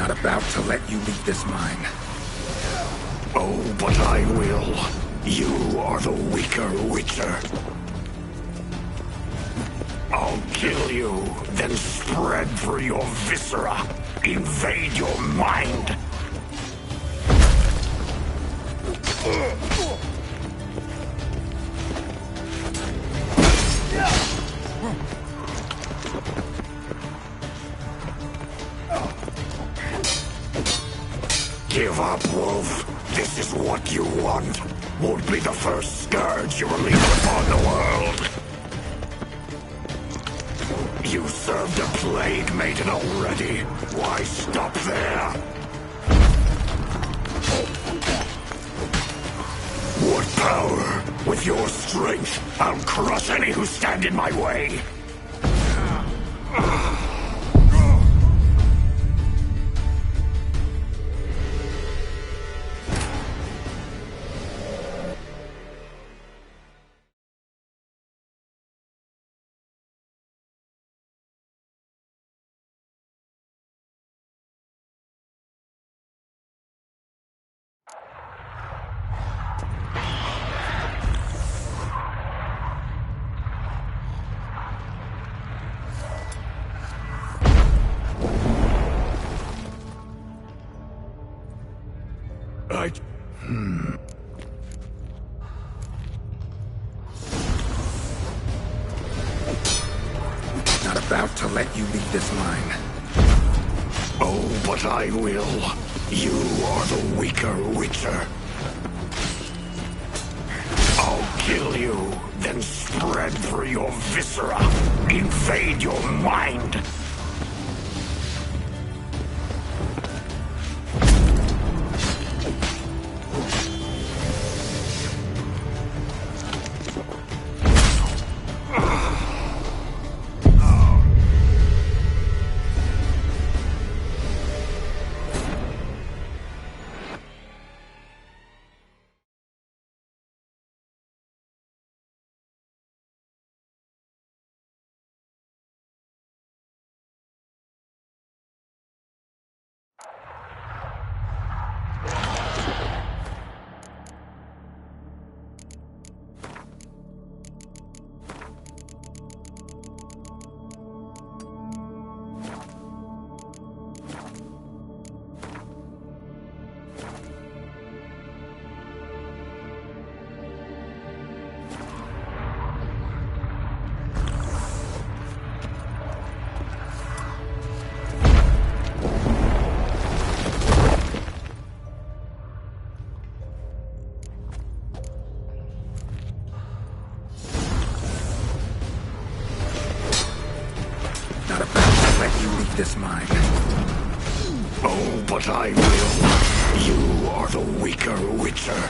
Not about to let you leave this mine. Oh, but I will. You are the weaker Witcher. I'll kill you, then spread through your viscera. Invade your mind. Give up, Wolf. This is what you want. Won't be the first scourge you release upon the world. You served a plague maiden already. Why stop there? What power? With your strength, I'll crush any who stand in my way. Not about to let you leave this mine. Oh, but I will. You are the weaker Witcher. I'll kill you, then spread through your viscera. Invade your mind. Not about to let you leave this mine. Oh, but I will. You are the weaker Witcher.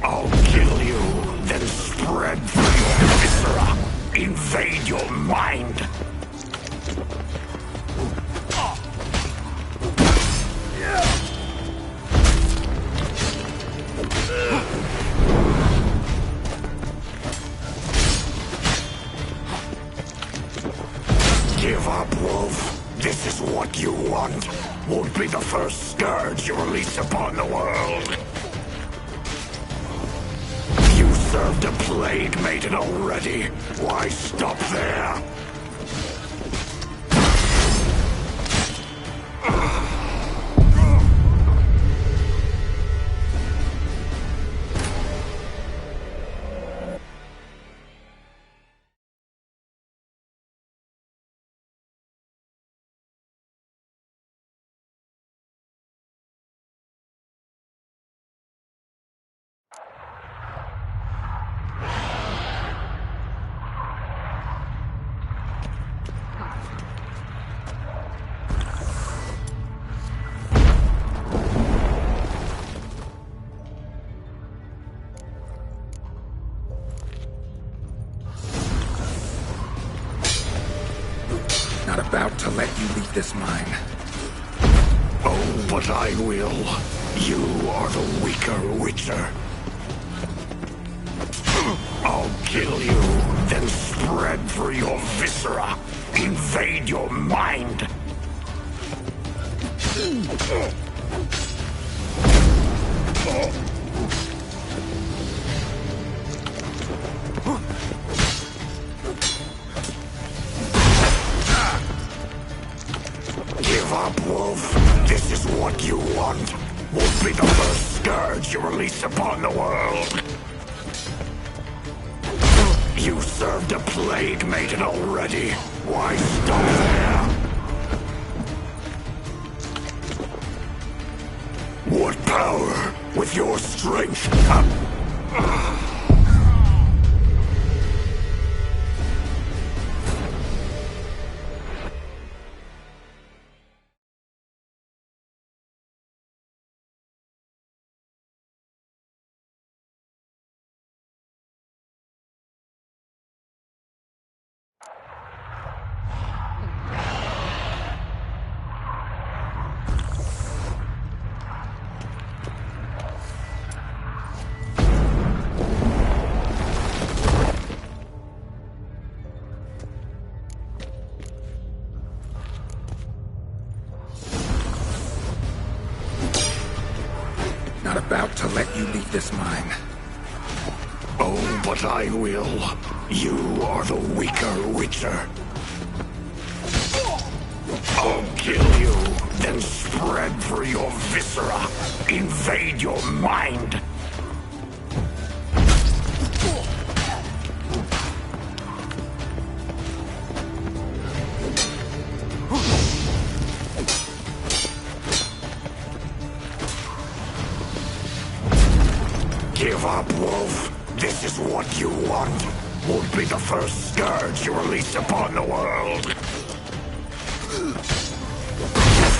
I'll kill you, then spread through your viscera. Invade your mind. Give up, Wolf. This is what you want. Won't be the first scourge you release upon the world. You served a plague maiden already. Why stop there? Not about to let you leave this mine. Oh, but I will. You are the weaker Witcher. I'll kill you, then spread through your viscera. Invade your mind. Give up, Wolf. This is what you want. Won't be the first scourge you release upon the world. You served a plague maiden already. Why stop there? What power with your strength? Not about to let you leave this mine. Oh, but I will. You are the weaker Witcher. I'll kill you, then spread through your viscera. Invade your mind. Give up, Wolf. This is what you want. Won't be the first scourge you release upon the world. You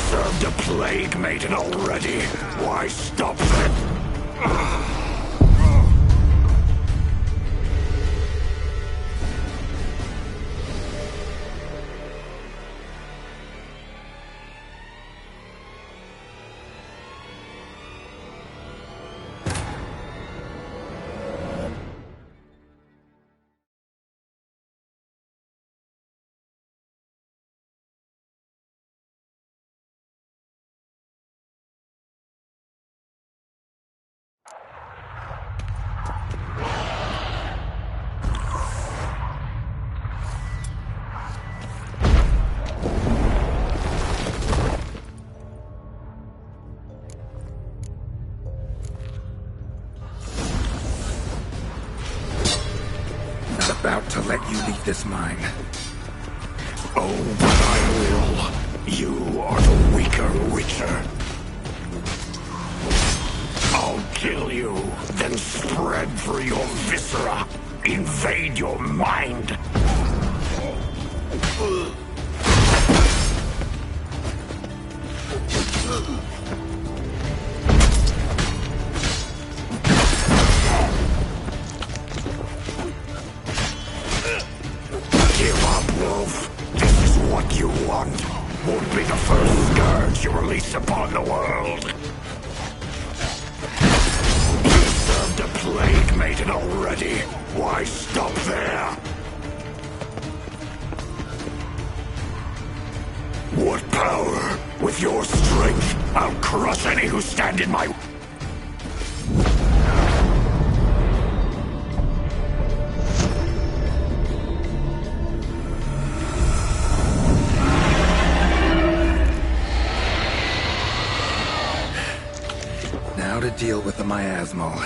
served a plague maiden already. Why stop then? About to let you leave this mine. Oh, but I will. You are the weaker Witcher. I'll kill you, then spread through your viscera. Invade your mind. Give up, Wolf. This is what you want. Won't be the first scourge you release upon the world. You served a plague maiden already. Why stop there? What power? With your strength, I'll crush any who stand in my way. Now to deal with the miasmal.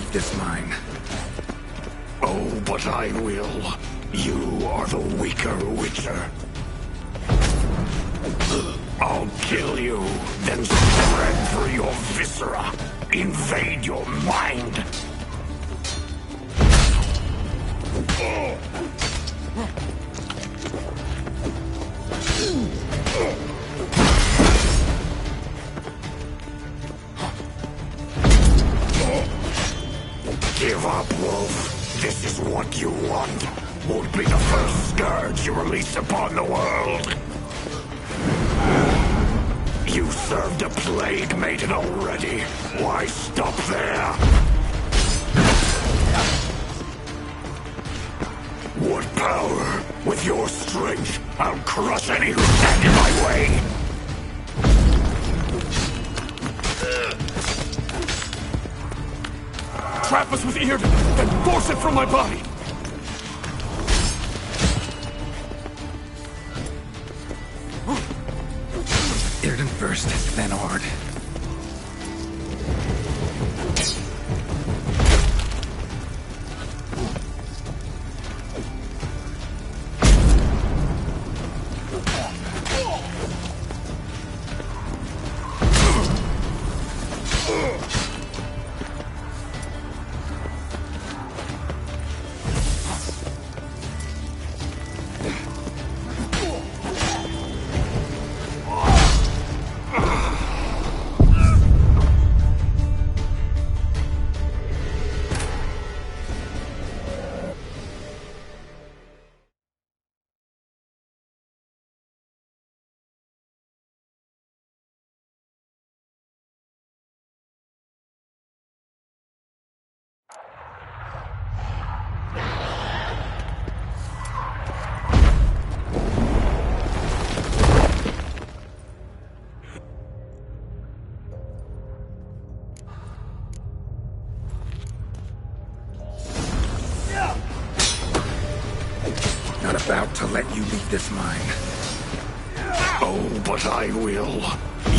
leave this mine. Oh, but I will. You are the weaker Witcher. I'll kill you, then spread through your viscera. Invade your mind. Give up, Wolf. This is what you want. Won't be the first scourge you release upon the world. You served a plague maiden already. Why stop there? What power? With your strength, I'll crush any who stand in my way. Trap us with Yrden, then force it from my body! Yrden first, then Ord. Not about to let you leave this mine. Oh, but I will.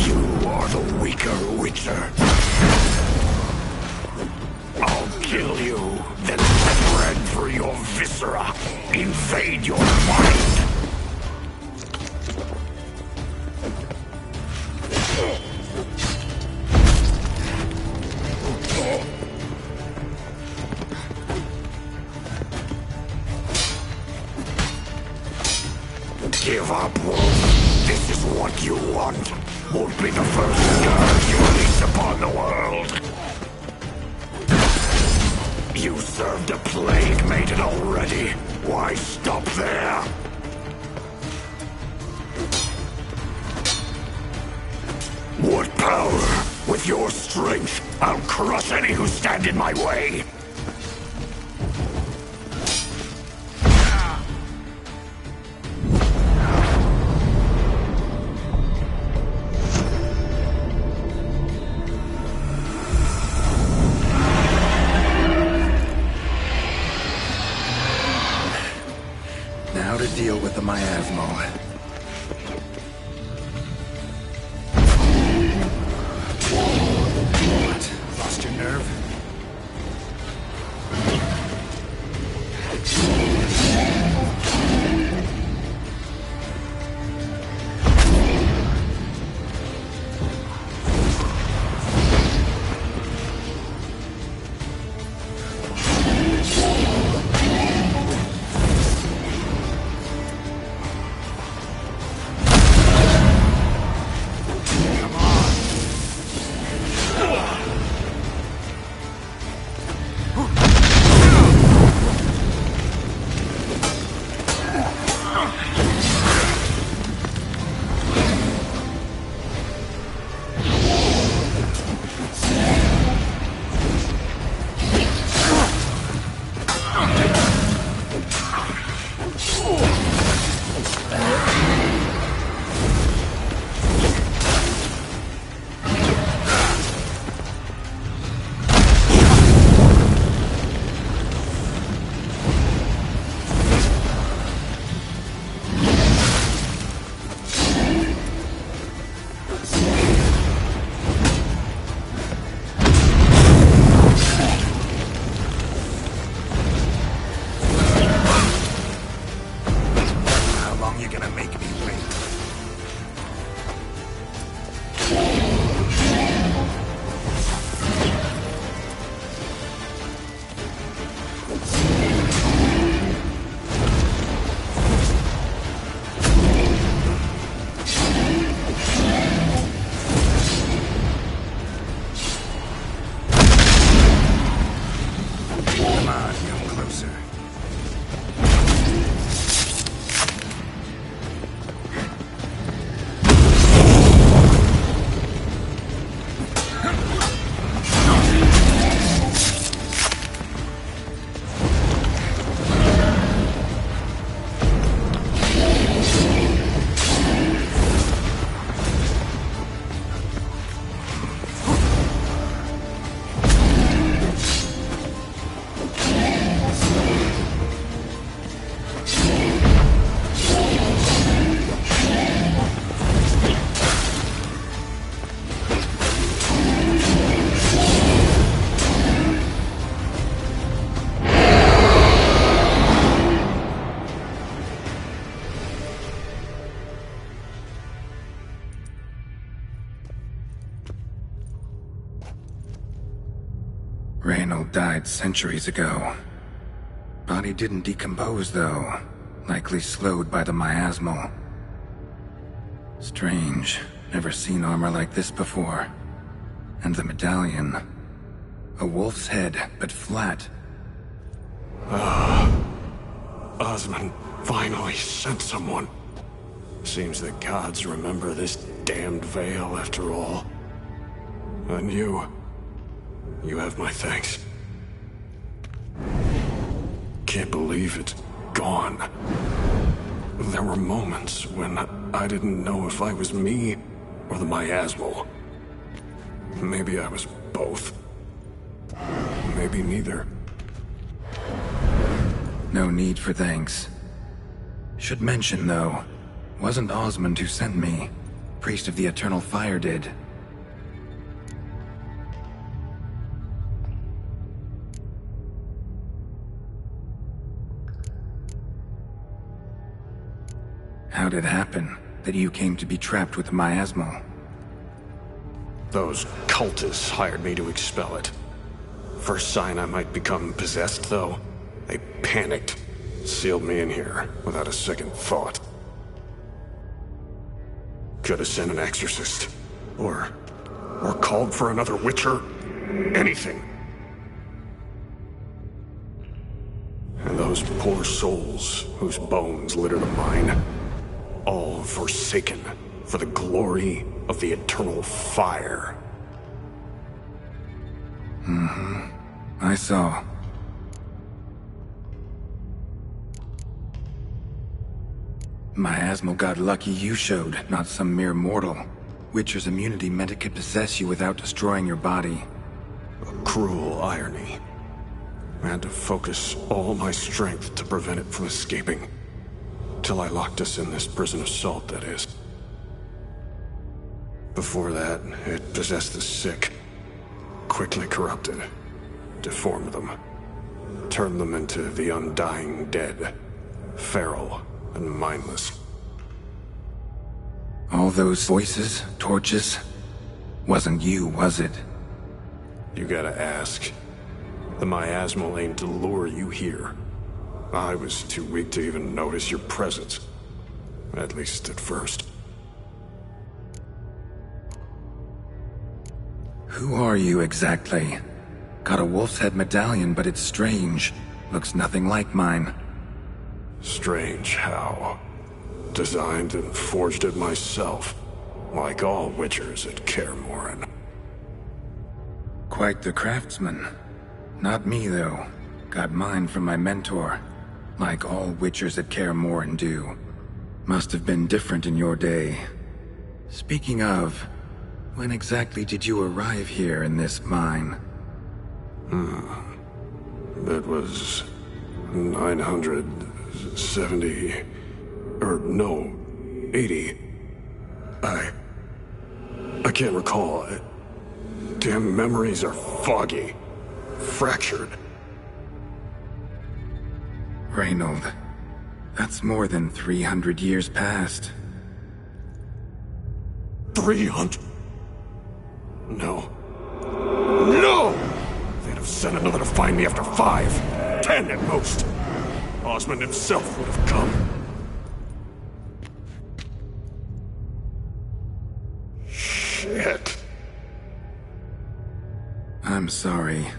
You are the weaker Witcher. I'll kill you, then spread through your viscera. Invade your mind. Give up, Wolf. This is what you want. Won't be the first scourge you release upon the world. You served a plague maiden already. Why stop there? What power? With your strength, I'll crush any who stand in my way. Now to deal with the miasmo. What? Lost your nerve? Reynold died centuries ago. Body didn't decompose, though. Likely slowed by the miasmal. Strange. Never seen armor like this before. And the medallion. A wolf's head, but flat. Osmond finally sent someone. Seems the gods remember this damned veil after all. And you have my thanks. Can't believe it's gone. There were moments when I didn't know if I was me or the miasmal. Maybe I was both. Maybe neither. No need for thanks. Should mention, though, wasn't Osmond who sent me. Priest of the Eternal Fire did. How did it happen that you came to be trapped with the miasmal? Those cultists hired me to expel it. First sign I might become possessed, though, they panicked. Sealed me in here without a second thought. Could have sent an exorcist. Or called for another Witcher. Anything. And those poor souls whose bones litter the mine. All forsaken for the glory of the Eternal Fire. I saw. Miasmal got lucky you showed, not some mere mortal. Witcher's immunity meant it could possess you without destroying your body. A cruel irony. I had to focus all my strength to prevent it from escaping. Till I locked us in this prison of salt, that is. Before that, it possessed the sick. Quickly corrupted. Deformed them. Turned them into the undying dead. Feral and mindless. All those voices, torches, wasn't you, was it? You gotta ask. The miasmal aimed to lure you here. I was too weak to even notice your presence. At least at first. Who are you exactly? Got a wolf's head medallion, but it's strange. Looks nothing like mine. Strange how. Designed and forged it myself. Like all Witchers at Kaer Morhen. Quite the craftsman. Not me, though. Got mine from my mentor. Like all Witchers at Kaer Morhen do. Must have been different in your day. Speaking of, when exactly did you arrive here in this mine? It was 970... or no, 80. I can't recall. Damn memories are foggy. Fractured. Reynold, that's more than 300 years past. 300? No. No! They'd have sent another to find me after 5, 10 at most. Osmond himself would have come. Shit. I'm sorry.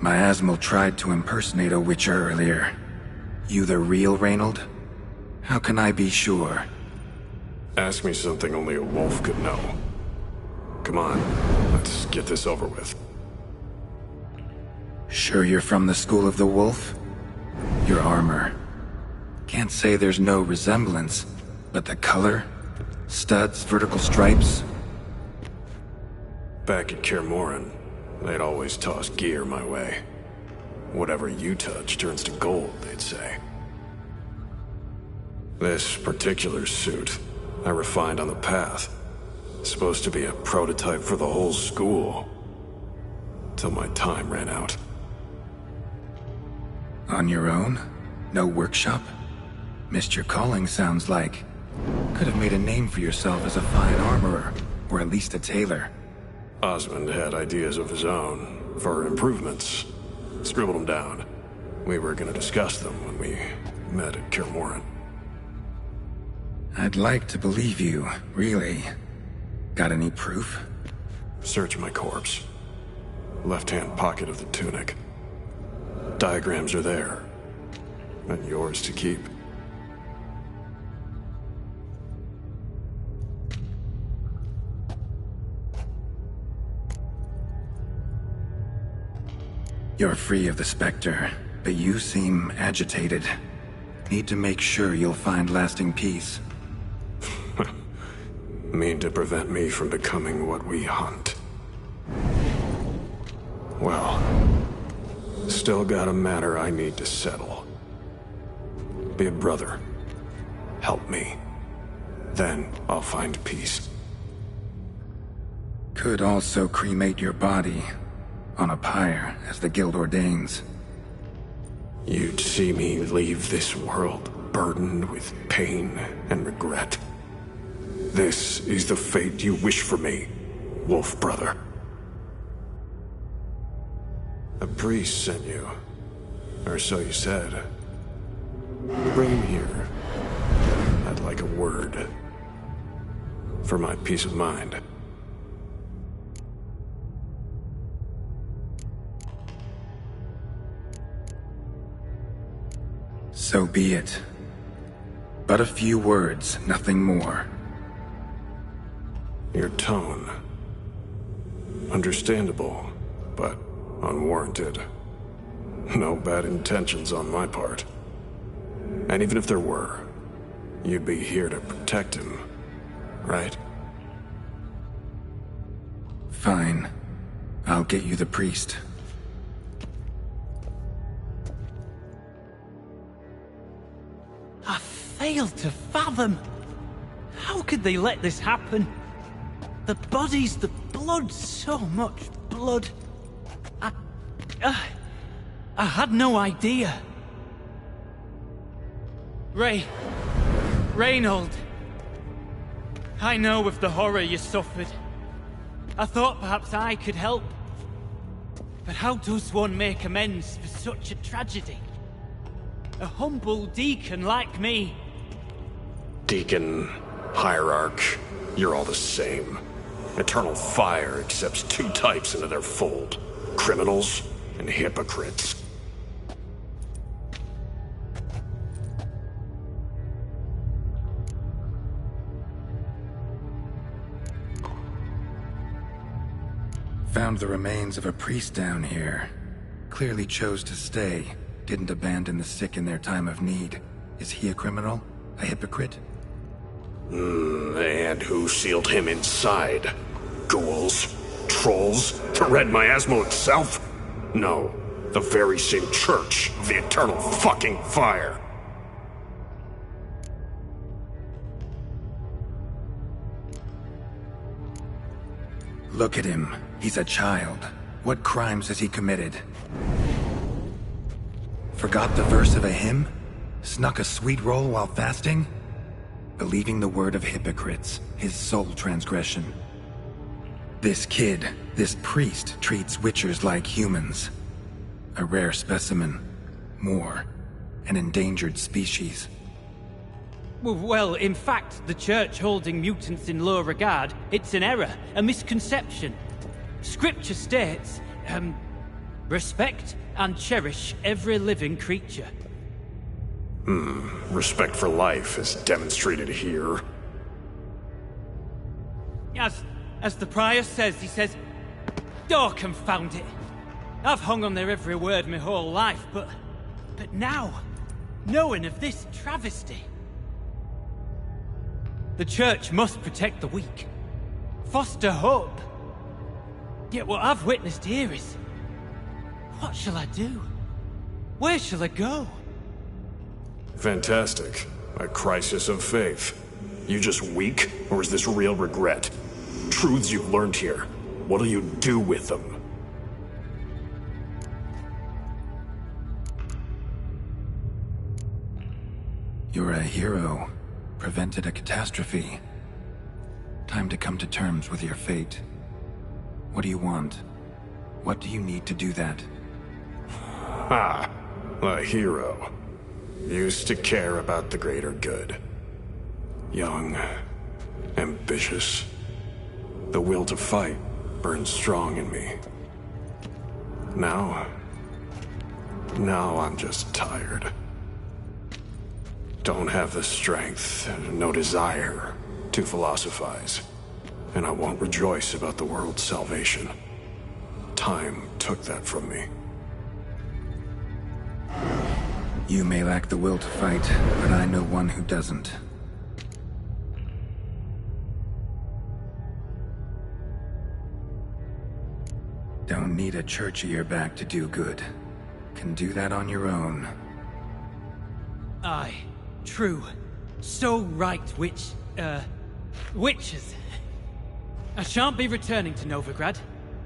Miasmal tried to impersonate a Witcher earlier. You the real Reynold? How can I be sure? Ask me something only a wolf could know. Come on, let's get this over with. Sure you're from the School of the Wolf? Your armor. Can't say there's no resemblance, but the color? Studs, vertical stripes? Back at Kaer Morhen, they'd always toss gear my way. Whatever you touch turns to gold, they'd say. This particular suit, I refined on the path. Supposed to be a prototype for the whole school. Till my time ran out. On your own? No workshop? Missed your calling, sounds like. Could have made a name for yourself as a fine armorer, or at least a tailor. Osmond had ideas of his own for improvements. Scribbled them down. We were gonna discuss them when we met at Kaer Morhen. I'd like to believe you, really. Got any proof? Search my corpse. Left-hand pocket of the tunic. Diagrams are there. And yours to keep. You're free of the Spectre, but you seem agitated. Need to make sure you'll find lasting peace. Mean to prevent me from becoming what we hunt. Well, still got a matter I need to settle. Be a brother. Help me. Then I'll find peace. Could also cremate your body on a pyre, as the Guild ordains. You'd see me leave this world burdened with pain and regret. This is the fate you wish for me, Wolf Brother. A priest sent you, or so you said. Bring him here. I'd like a word. For my peace of mind. So be it. But a few words, nothing more. Your tone. Understandable, but unwarranted. No bad intentions on my part. And even if there were, you'd be here to protect him, right? Fine. I'll get you the priest. I fail to fathom. How could they let this happen? The bodies, the blood, so much blood. I had no idea. Reynold. I know of the horror you suffered. I thought perhaps I could help. But how does one make amends for such a tragedy? A humble deacon like me. Deacon, hierarch, you're all the same. Eternal Fire accepts two types into their fold. Criminals and hypocrites. Found the remains of a priest down here. Clearly chose to stay. Didn't abandon the sick in their time of need. Is he a criminal? A hypocrite? And who sealed him inside? Ghouls? Trolls? The Red Miasmal itself? No, the very same church of the Eternal fucking Fire. Look at him. He's a child. What crimes has he committed? Forgot the verse of a hymn? Snuck a sweet roll while fasting? Believing the word of hypocrites, his sole transgression. This kid, this priest, treats Witchers like humans. A rare specimen. More. An endangered species. Well, in fact, the Church holding mutants in low regard, it's an error, a misconception. Scripture states, respect and cherish every living creature. Respect for life is demonstrated here. As the prior says, he says, oh, confound it. I've hung on their every word my whole life, but now, knowing of this travesty, the Church must protect the weak, foster hope. Yet what I've witnessed here is, what shall I do? Where shall I go? Fantastic. A crisis of faith. You just weak, or is this real regret? Truths you've learned here. What'll you do with them? You're a hero. Prevented a catastrophe. Time to come to terms with your fate. What do you want? What do you need to do that? Ha! A hero. Used to care about the greater good. Young. Ambitious. The will to fight burns strong in me. Now I'm just tired. Don't have the strength, no desire to philosophize. And I won't rejoice about the world's salvation. Time took that from me. You may lack the will to fight, but I know one who doesn't. Don't need a church at your back to do good. Can do that on your own. Aye, true. So right, witches. I shan't be returning to Novigrad.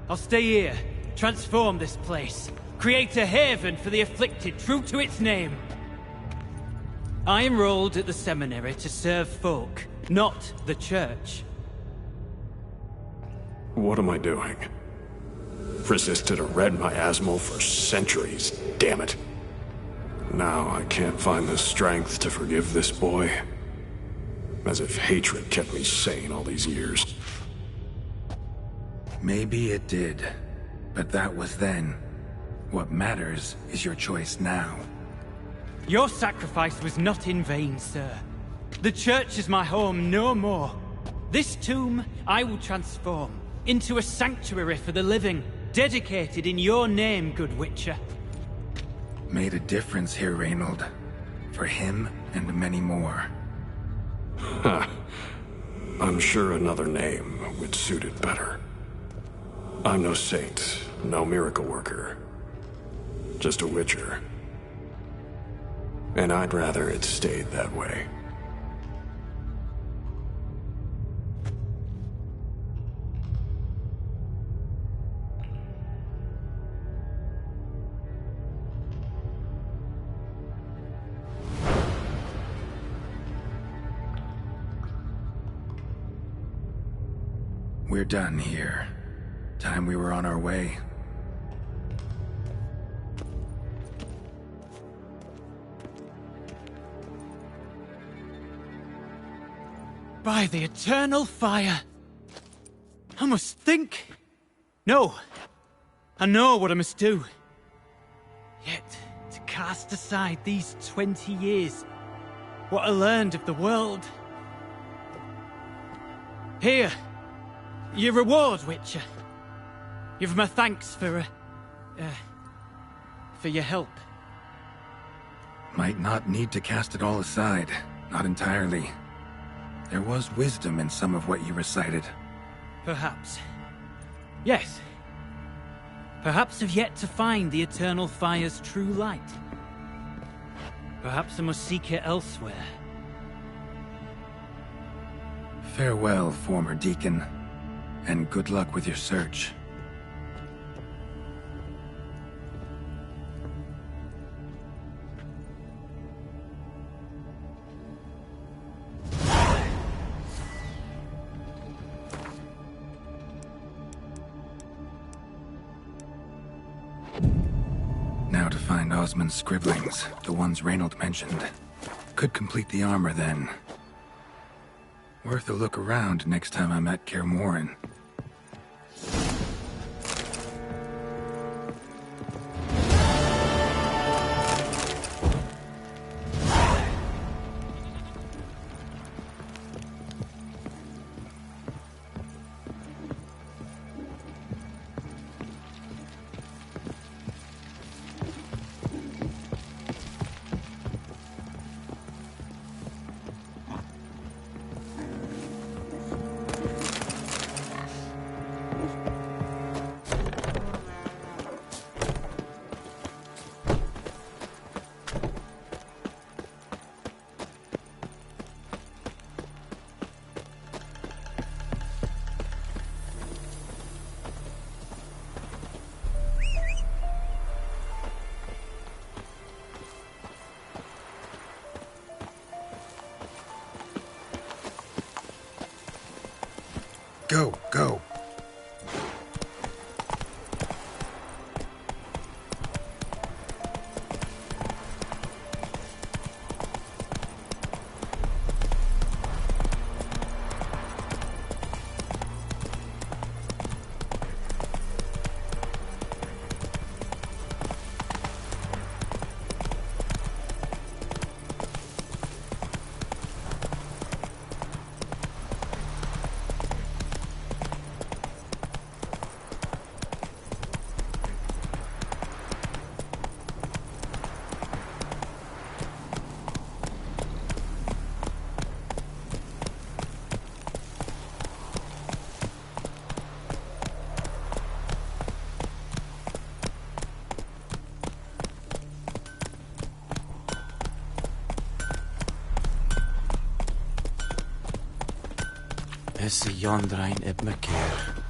I'll stay here, transform this place, create a haven for the afflicted, true to its name. I enrolled at the seminary to serve folk, not the church. What am I doing? Resisted a red miasmal for centuries, damn it. Now I can't find the strength to forgive this boy. As if hatred kept me sane all these years. Maybe it did, but that was then. What matters is your choice now. Your sacrifice was not in vain, sir. The church is my home no more. This tomb I will transform into a sanctuary for the living, dedicated in your name, good Witcher. Made a difference here, Reynold. For him and many more. Huh. I'm sure another name would suit it better. I'm no saint, no miracle worker. Just a Witcher. And I'd rather it stayed that way. We're done here. Time we were on our way. By the eternal fire! I must think! No! I know what I must do. Yet, to cast aside these 20 years, what I learned of the world... Here! Your reward, Witcher. You've my thanks for your help. Might not need to cast it all aside. Not entirely. There was wisdom in some of what you recited. Perhaps. Yes. Perhaps I've yet to find the eternal fire's true light. Perhaps I must seek it elsewhere. Farewell, former deacon. And good luck with your search. Now to find Osmond's scribblings, the ones Reynold mentioned. Could complete the armor then. Worth a look around next time I'm at Kaer Morhen. Go, go. Is y Yondrain ib me keer.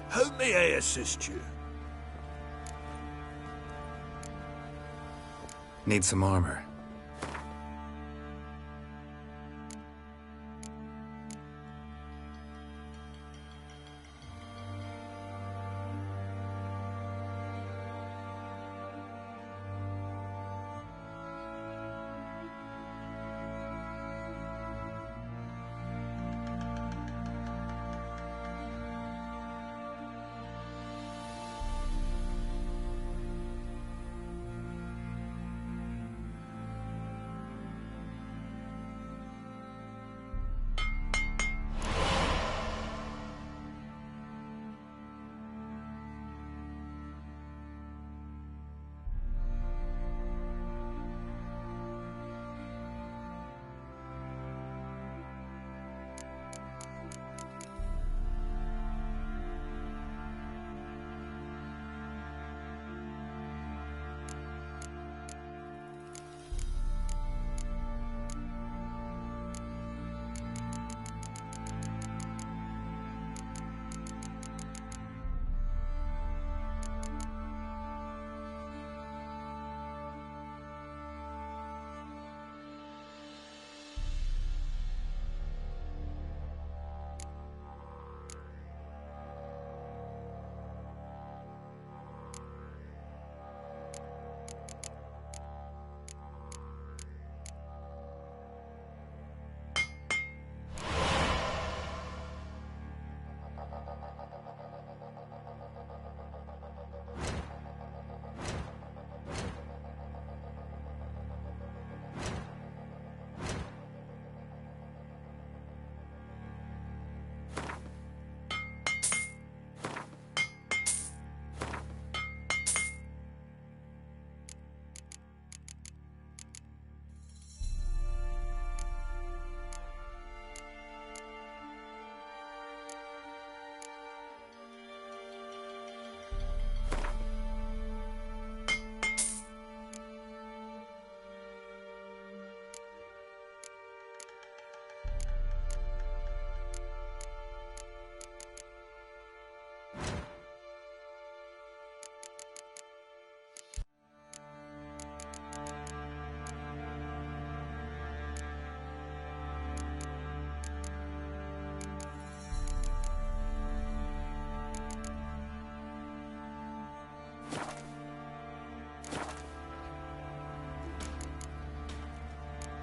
How may I assist you? Need some armor.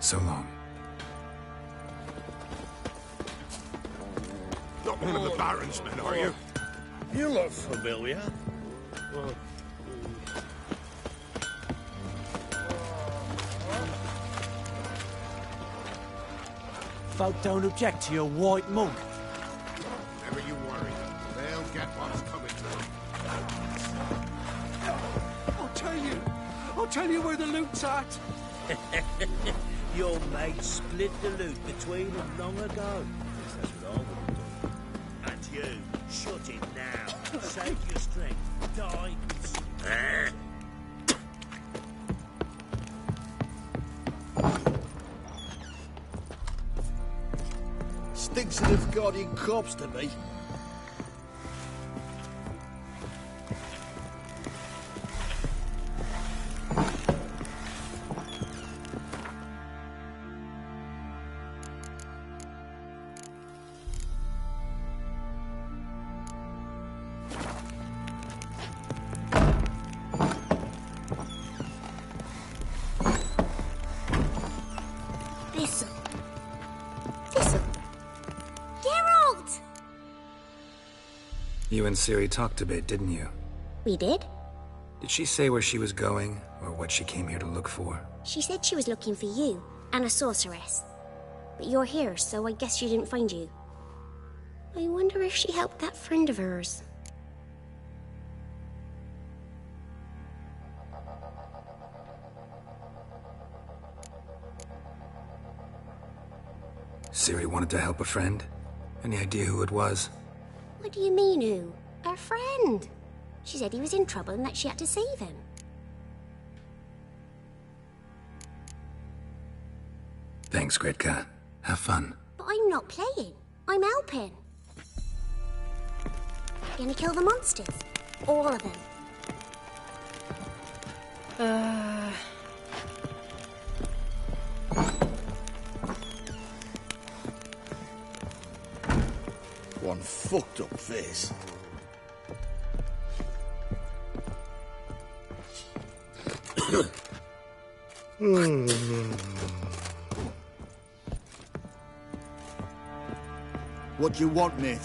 So long. Not one of the Baron's men, are you? You look familiar. Folk don't object to your white mug. Never you worry. They'll get what's coming to them. I'll tell you where the loot's at. Your mate split the loot between them long ago. That's what I would have done. And you, shut it now. Save your strength. Die. Stinks of guardian corpse to me. Listen. Listen. Geralt! You and Ciri talked a bit, didn't you? We did? Did she say where she was going, or what she came here to look for? She said she was looking for you, and a sorceress. But you're here, so I guess she didn't find you. I wonder if she helped that friend of hers. Ciri wanted to help a friend? Any idea who it was? What do you mean, who? Our friend. She said he was in trouble and that she had to save him. Thanks, Gretka. Have fun. But I'm not playing. I'm helping. Gonna kill the monsters. All of them. One fucked up face. What do you want, mate?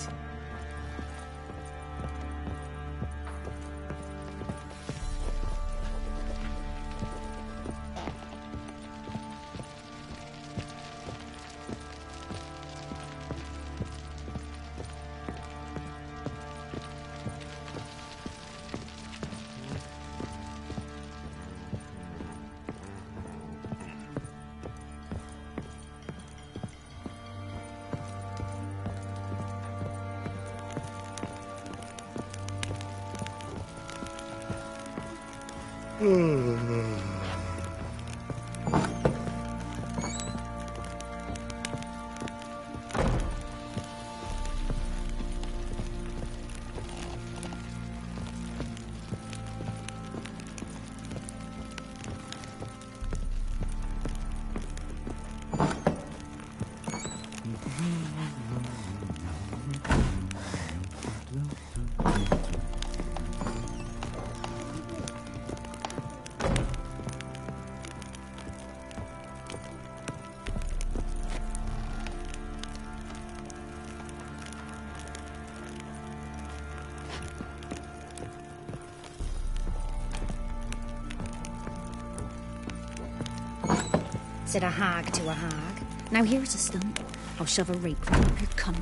Said a hag to a hag. Now here's a stunt. I'll shove a rape right up your cunt.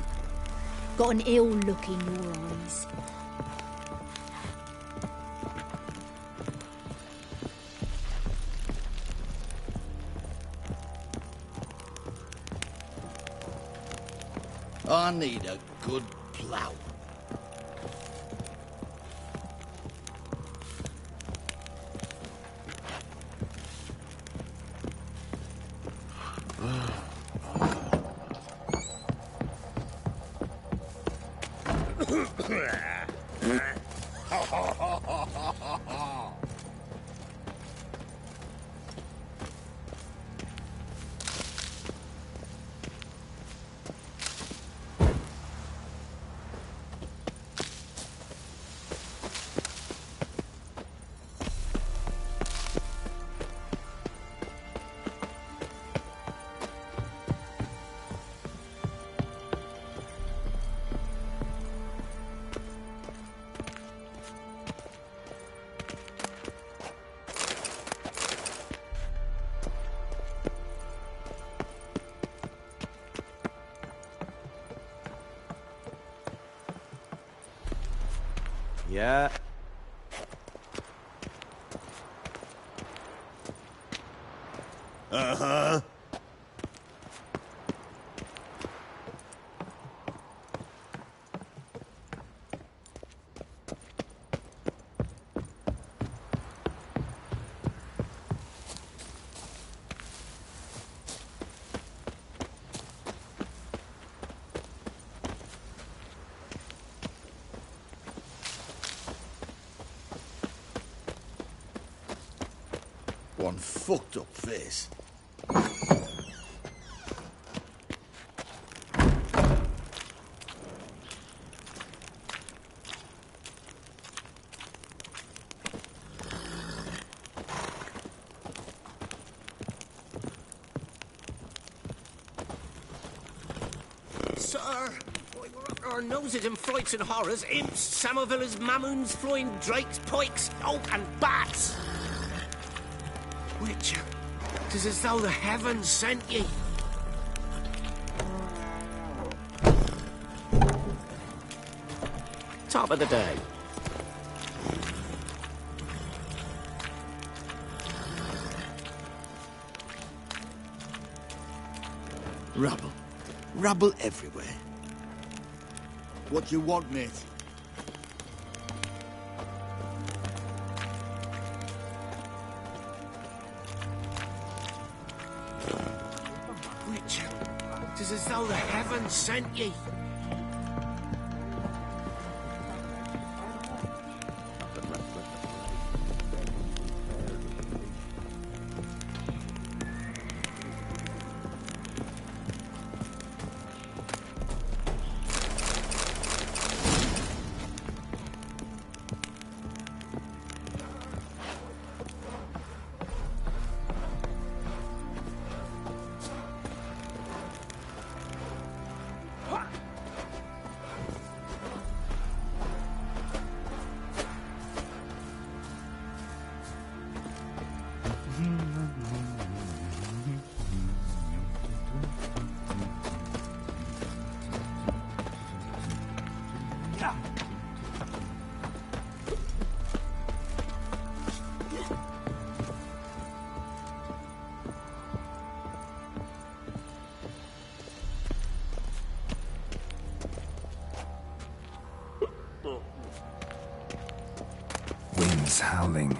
Got an ill look in your eyes. I need a good plough. Yeah. Uh-huh. One fucked up face. sir. Boy, we're up to our noses in frights and horrors. Imps, Samovillas, Mamoons, flying drakes, pikes, and bats. Witcher, 'tis as though the heavens sent ye. Top of the day. Rubble. Rubble everywhere. What you want, mate? Witcher, 'tis as though the heavens sent ye. Winds howling.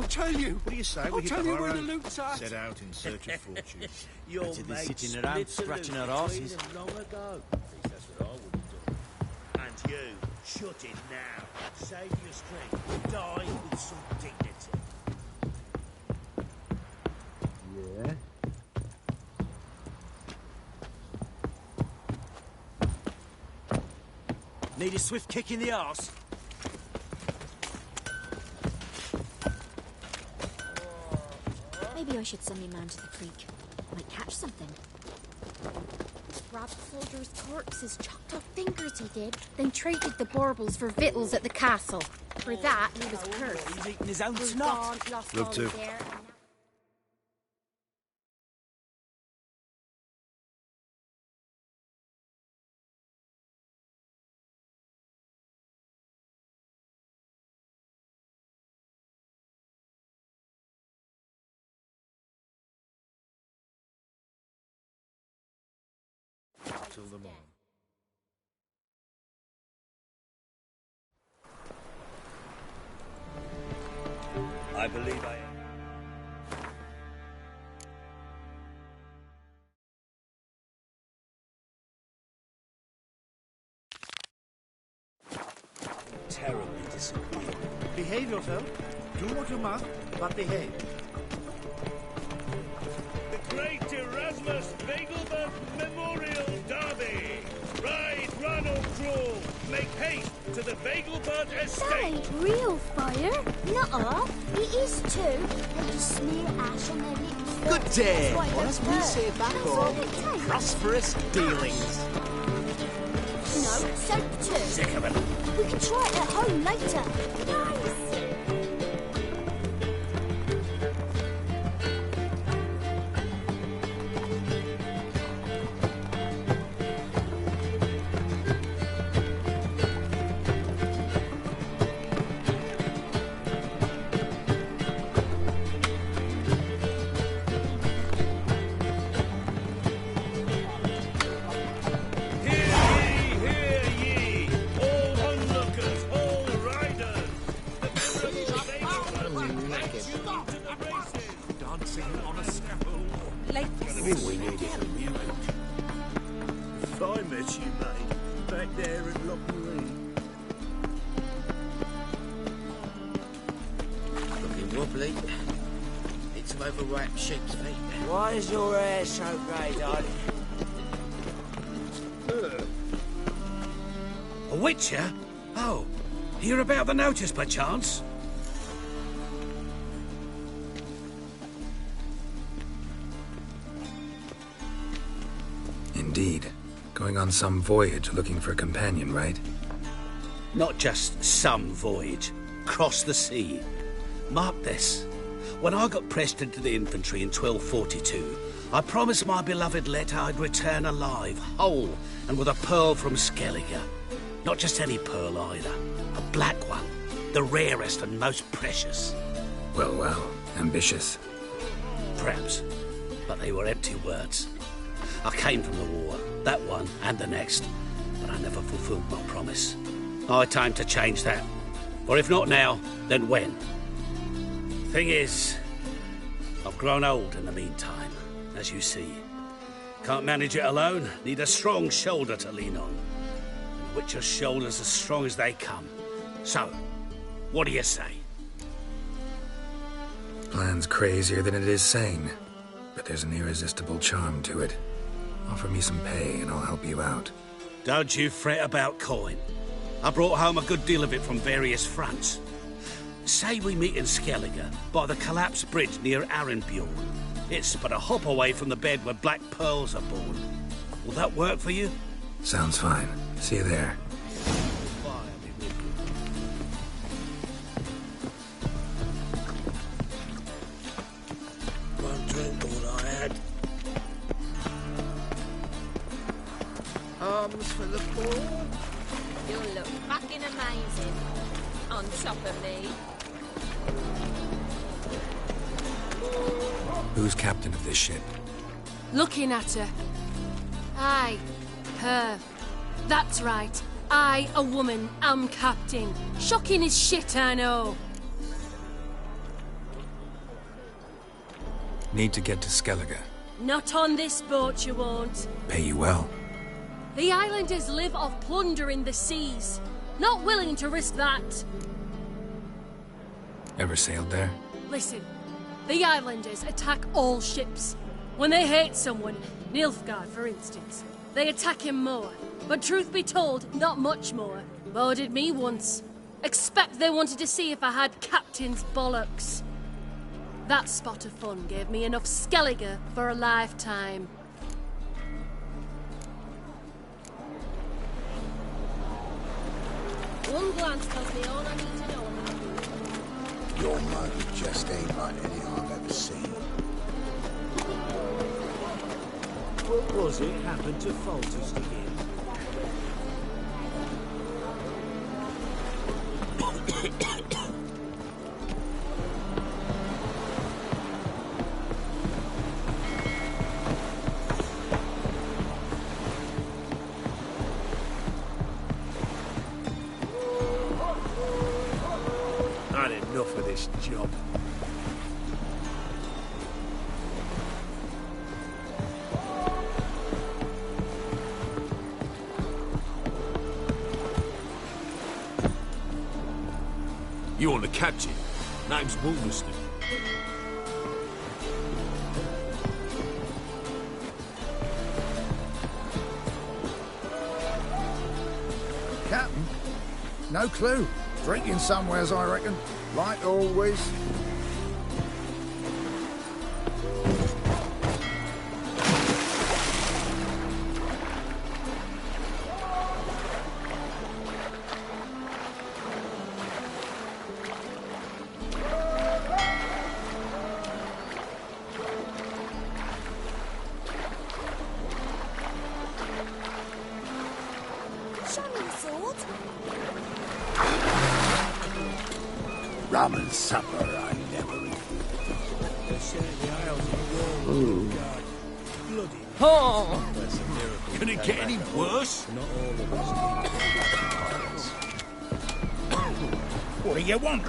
Tell you. What do you say? I'll tell you where the loot's at. Set out in search of fortune. Your Better than mate sitting around split the scratching loot our between arses. them long ago. At least that's what I would have done. And you, shut it now. Save your strength. Die with some dignity. Yeah? Need a swift kick in the arse? Maybe I should send me man to the creek. Might catch something. Robbed soldiers' corpses, chopped off fingers he did. Then traded the baubles for victuals at the castle. For that, he was cursed. He's eating his own Was snot. gone, lost Love all to. his hair, and now- Till the morn. I believe I am. Terribly disappointed. Behave yourself. Do what you must, but behave. The Great Erasmus Vegelbert Memorial Derby. Ride, run or crawl. Make haste to the Vegelbert That Estate. ain't real fire. Nuh-uh. It is too. They just smear ash on their lips. Good day. That's why Or they as we burn. say back That's all home, it takes. prosperous dealings. No, soap too. Sick of it. We can try it at home later. Nice. dancing on a scaffold. Ladies. We need it. If I met you, mate, back there at Lockmarine. Looking wobbly. Need to overwrap sheep's feet. Why is your hair so grey, darling? A witcher? Oh, hear about the notice, perchance? Indeed. Going on some voyage looking for a companion, right? Not just some voyage. Cross the sea. Mark this. When I got pressed into the infantry in 1242, I promised my beloved Let I'd return alive, whole, and with a pearl from Skellige. Not just any pearl either. A black one. The rarest and most precious. Well, ambitious. Perhaps. But they were empty words. I came from the war, that one and the next, but I never fulfilled my promise. High time to change that. Or if not now, then when? Thing is, I've grown old in the meantime, as you see. Can't manage it alone, need a strong shoulder to lean on. And Witcher's shoulders as strong as they come. So, what do you say? Plan's crazier than it is sane, but there's an irresistible charm to it. Offer me some pay and I'll help you out. Don't you fret about coin. I brought home a good deal of it from various fronts. Say we meet in Skellige, by the collapsed bridge near Arenbjorn. It's but a hop away from the bed where black pearls are born. Will that work for you? Sounds fine. See you there. Won't drink all I had. Arms for the poor. You'll look fucking amazing on top of me. Who's captain of this ship? Looking at her. Aye, her. That's right. I, a woman, am captain. Shocking as shit, I know. Need to get to Skellige. Not on this boat, you won't. Pay you well. The islanders live off plunder in the seas. Not willing to risk that. Ever sailed there? Listen, the islanders attack all ships. When they hate someone, Nilfgaard for instance, they attack him more. But truth be told, not much more. Boarded me once. Expect they wanted to see if I had captain's bollocks. That spot of fun gave me enough Skellige for a lifetime. One glance tells me all I need to know about you. Your mug just ain't like any I've ever seen. What was it happened to Foltest again? I had enough of this job. You on the captain? Name's Wolverston. Captain? No clue. Drinking somewheres, I reckon. Like always. Show me the sword. Rum and supper I never Oh! Can it get any worse? What do you want?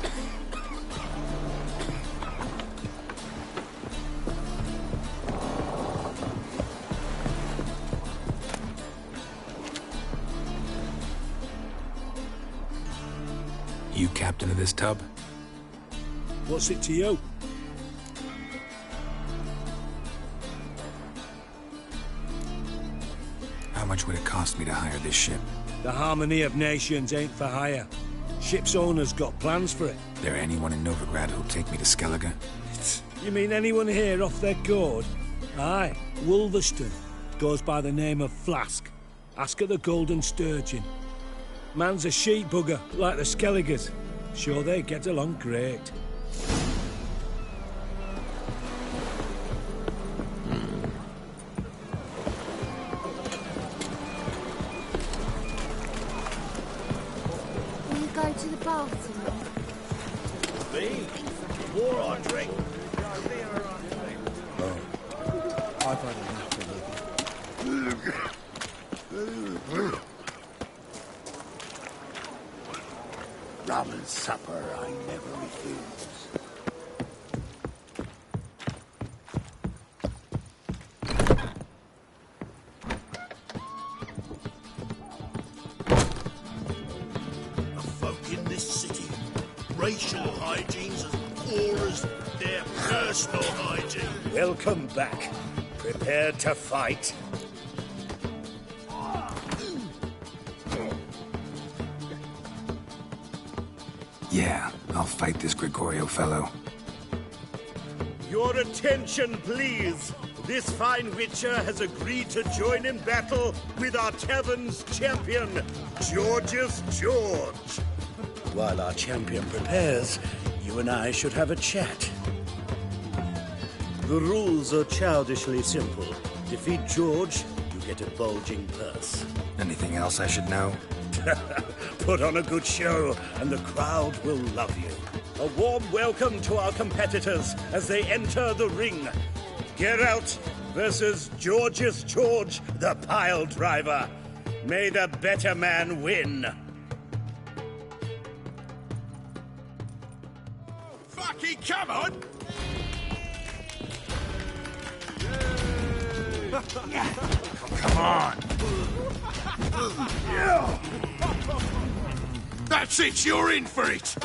captain of this tub? What's it to you? How much would it cost me to hire this ship? The Harmony of Nations ain't for hire. Ship's owner's got plans for it. There anyone in Novigrad who'll take me to Skellige? You mean anyone here off their gourd? Aye, Wolverston. Goes by the name of Flask. Ask at the Golden Sturgeon. Man's a sheep bugger, like the Skelligers. Sure they get along great. Will you go to the bath tonight? Me? War on drink. Oh. I've had enough of it. Rum and supper I never refuse. Folk in this city, racial hygiene's as poor as their personal hygiene. Welcome back. Prepared to fight. Yeah, I'll fight this Gregorio fellow. Your attention, please. This fine witcher has agreed to join in battle with our tavern's champion, Georgius George. While our champion prepares, you and I should have a chat. The rules are childishly simple. Defeat George, you get a bulging purse. Anything else I should know? Put on a good show, and the crowd will love you. A warm welcome to our competitors as they enter the ring. Geralt versus Georgius George, the pile driver. May the better man win. Fucking come on! Come on! That's it, you're in for it!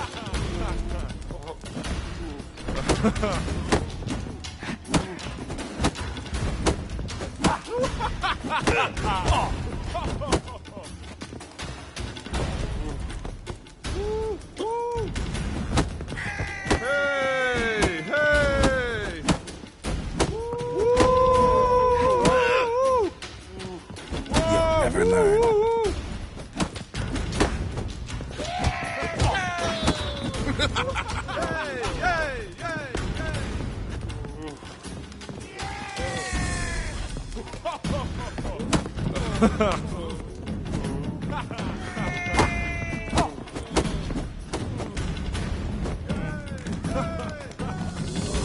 Hey! Hey! You'll never learn.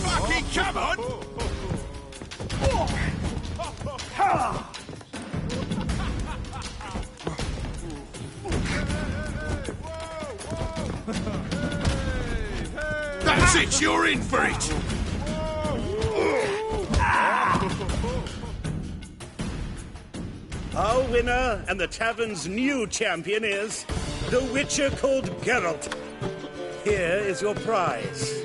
Fucking come on! That's it, you're in for it! Our winner and the tavern's new champion is the witcher called Geralt. Here is your prize.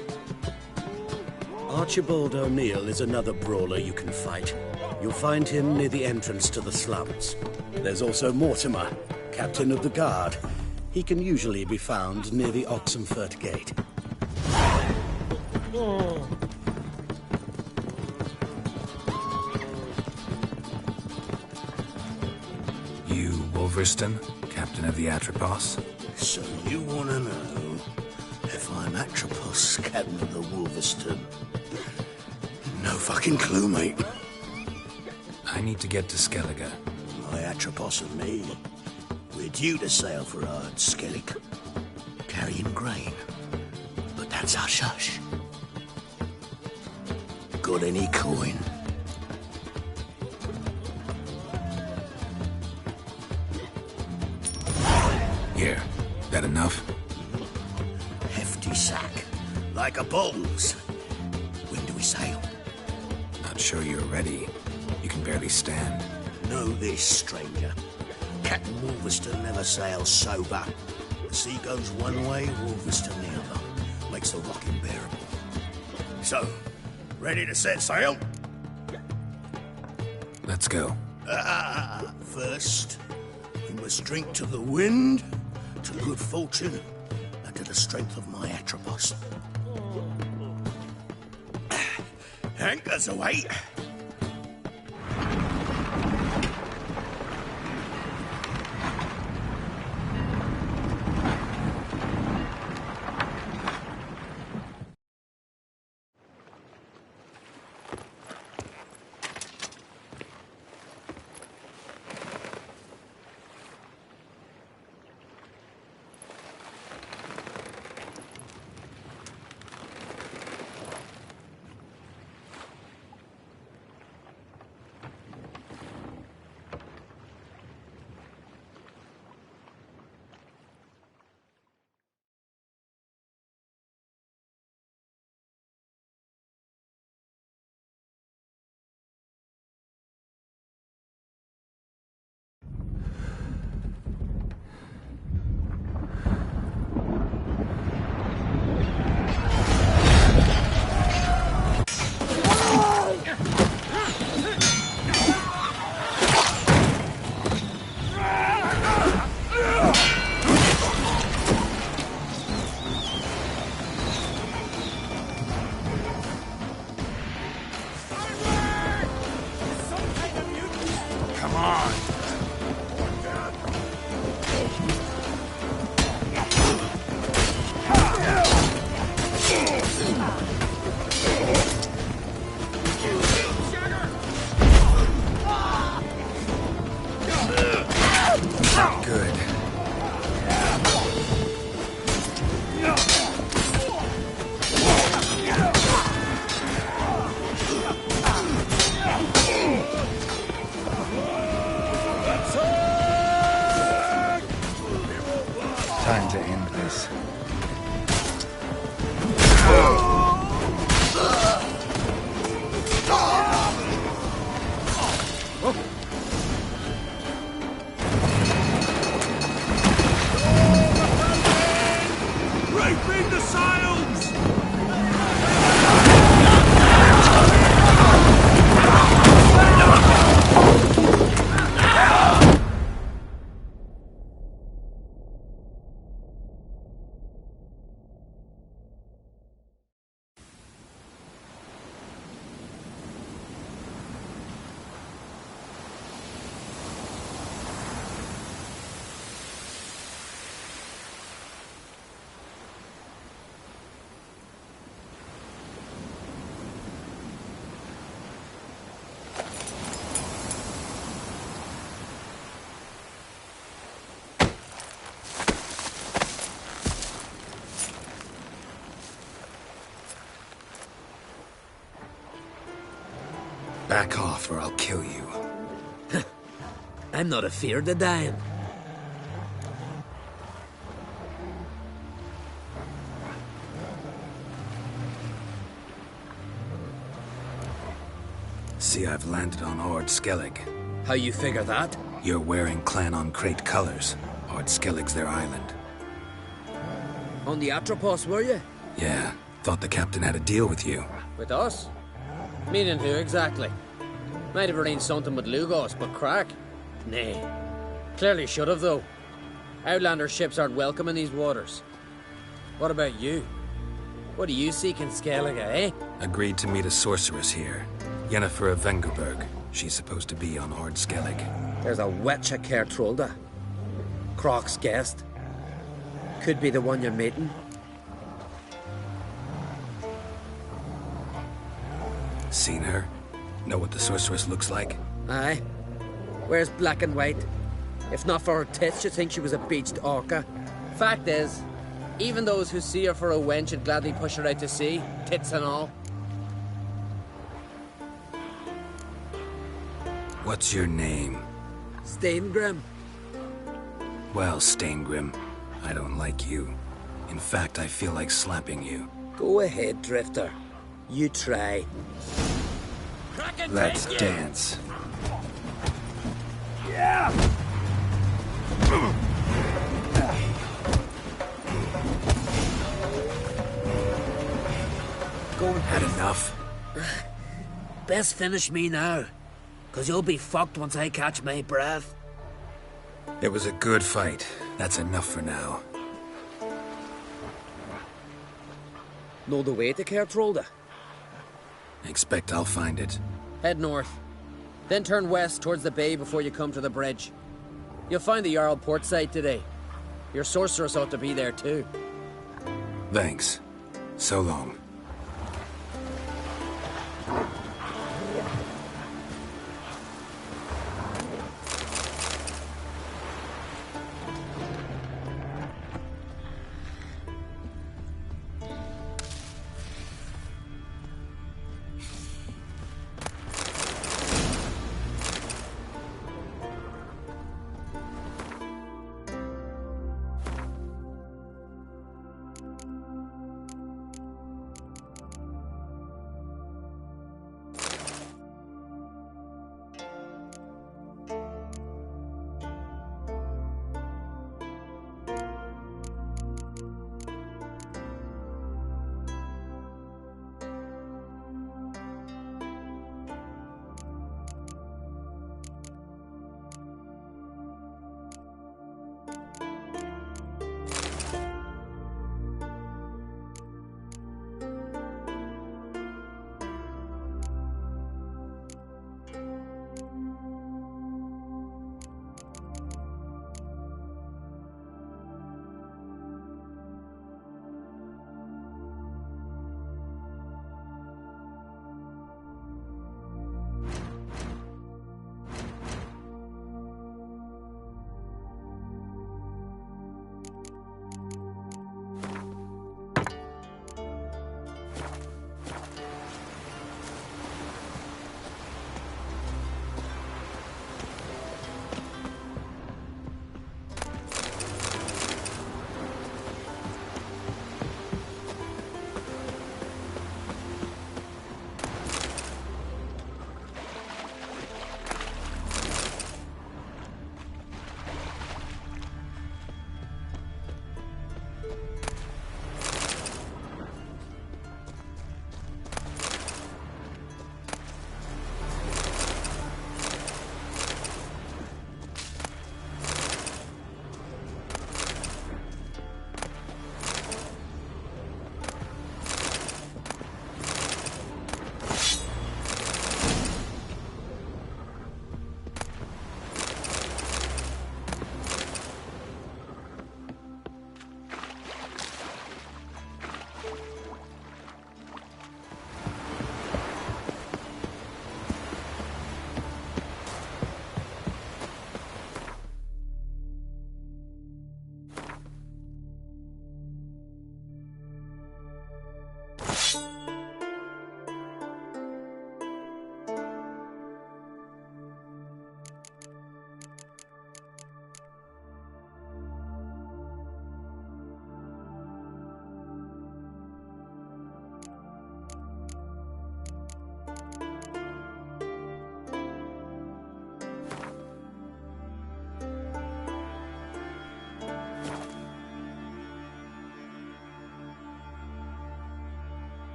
Archibald O'Neill is another brawler you can fight. You'll find him near the entrance to the slums. There's also Mortimer, captain of the guard. He can usually be found near the Oxenfurt Gate. You, Wolverston, captain of the Atropos? So you want to know if I'm Atropos, captain of the Wolverston? No fucking clue, mate. I need to get to Skellige. My Atropos and me, we're due to sail for Ard Skellig, carrying grain. But that's hush-hush. Got any coin? Here, that enough? Hefty sack, like a bowls. When do we sail? Not sure you're ready. You can barely stand. Know this, stranger. Captain Wolverston never sails sober. The sea goes one way, Wolverstone the other. Makes the rock unbearable. So, ready to set sail? Let's go. First, we must drink to the wind, to good fortune, and to the strength of my Atropos. Anchors away. Time to end this. Reefing the sails! Back off or I'll kill you. I'm not afeard of dying. See, I've landed on Ord Skellig. How you figure that? You're wearing Clan on Crate colors. Ord Skellig's their island. On the Atropos, were you? Yeah, thought the captain had a deal with you. With us? Meaning who exactly? Might have arranged something with Lugos, but crack? Nay. Clearly should have, though. Outlander ships aren't welcome in these waters. What about you? What do you seek in Skellige, eh? Agreed to meet a sorceress here. Yennefer of Vengerberg. She's supposed to be on Ord Skellig. There's a wetcha Kertrolda. Croc's guest. Could be the one you're meeting. Seen her? Know what the sorceress looks like? Aye. Wears black and white. If not for her tits, you'd think she was a beached orca. Fact is, even those who see her for a wench would gladly push her out to sea, tits and all. What's your name? Steingrim. Well, Steingrim, I don't like you. In fact, I feel like slapping you. Go ahead, Drifter. You try. Let's dance. Yeah! Go on. Had enough? Best finish me now, 'cause you'll be fucked once I catch my breath. It was a good fight. That's enough for now. Know the way to Kertrolda? Expect I'll find it. Head north. Then turn west towards the bay before you come to the bridge. You'll find the Jarl port site today. Your sorceress ought to be there too. Thanks. So long.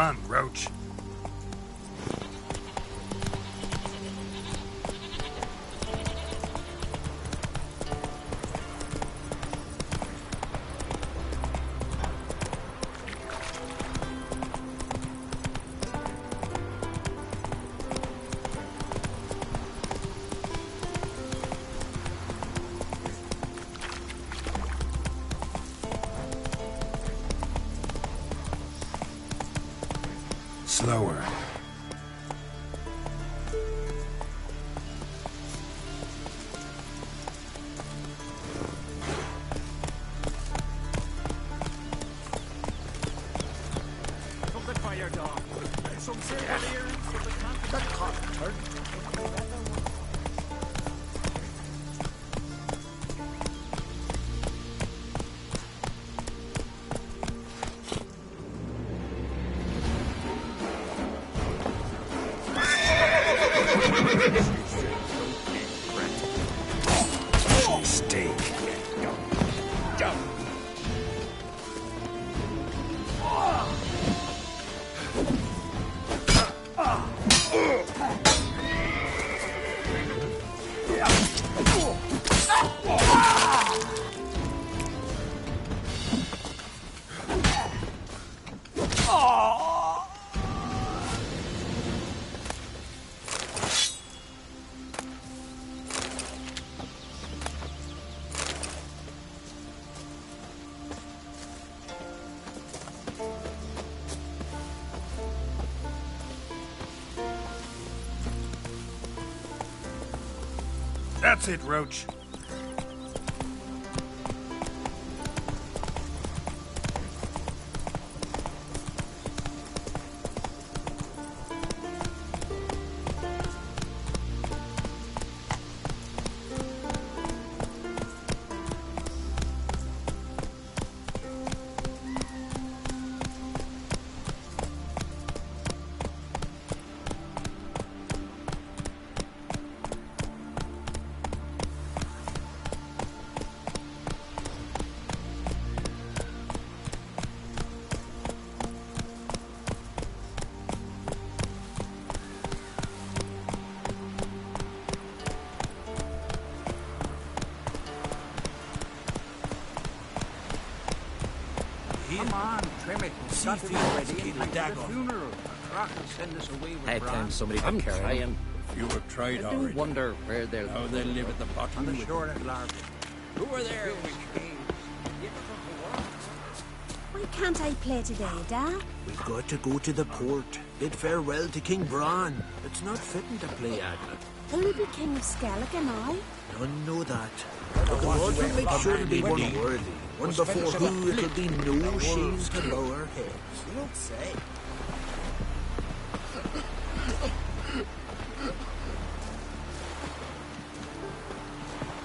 Run, Roach. Slower. Something fire dog. Some serious here. That cock turd. Steak. That's it, Roach. Come on, trim it. Got to be ready in time for the funeral. Croc will send us away with Hey, Bran. time somebody could carry him. You have tried I do already. wonder where they'll... How they live at the bottom On the with shore at Larkin. Who are there? Why can't I play today, Dad? We've got to go to the port. Bid farewell to King Bran. It's not fitting to play Aglet. Will he be King of Skellig and I? None know that. But the Lord will make sure to be one worthy. One before who it'll be no shame to lower our heads. You don't say.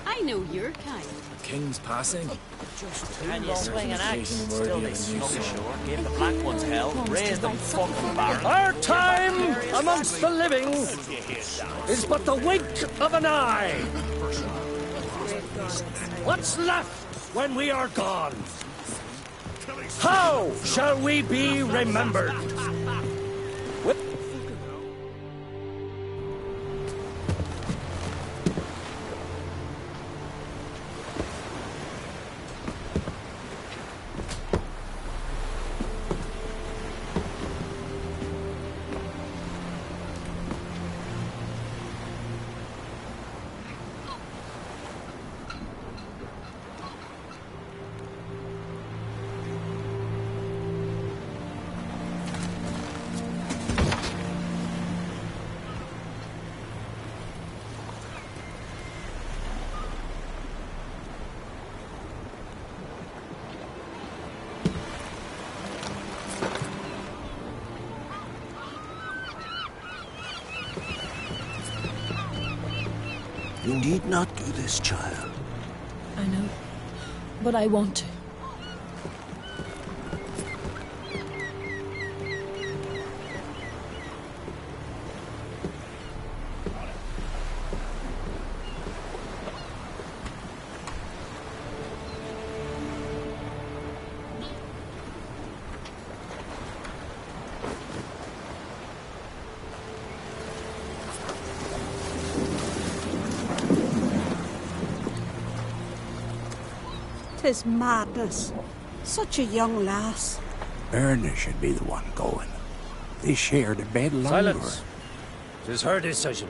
I know your kind. King's passing. Can you swing an axe? Still they snug ashore. Give the black ones hell. Raise them fucking barrels. Our time amongst the living is but the wink of an eye. What's left when we are gone? How shall we be remembered? You need not do this, child. I know, but I want to. 'Tis madness. Such a young lass. Erna should be the one going. They shared a bed longer. Silence. 'Tis her decision.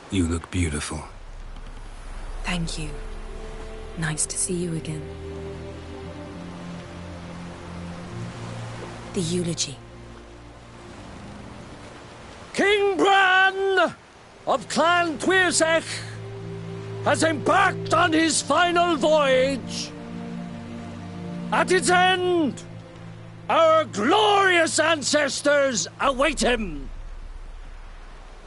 You look beautiful. Thank you. Nice to see you again. The eulogy. King Bran of Clan Tuirsech has embarked on his final voyage. At its end, our glorious ancestors await him.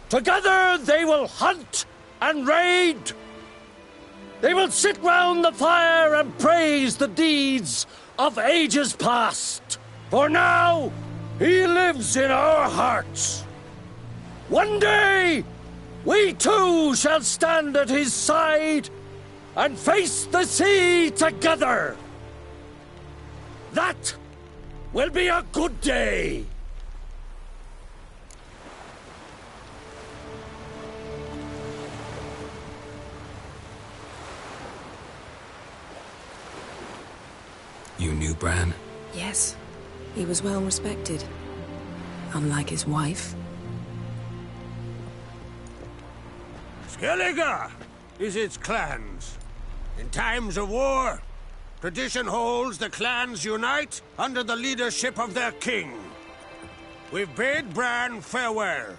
Together they will hunt and raid. They will sit round the fire and praise the deeds of ages past. For now, he lives in our hearts. One day, we too shall stand at his side and face the sea together. That will be a good day. You knew Bran? Yes. He was well respected. Unlike his wife. Skellige is its clans. In times of war, tradition holds the clans unite under the leadership of their king. We've bade Bran farewell.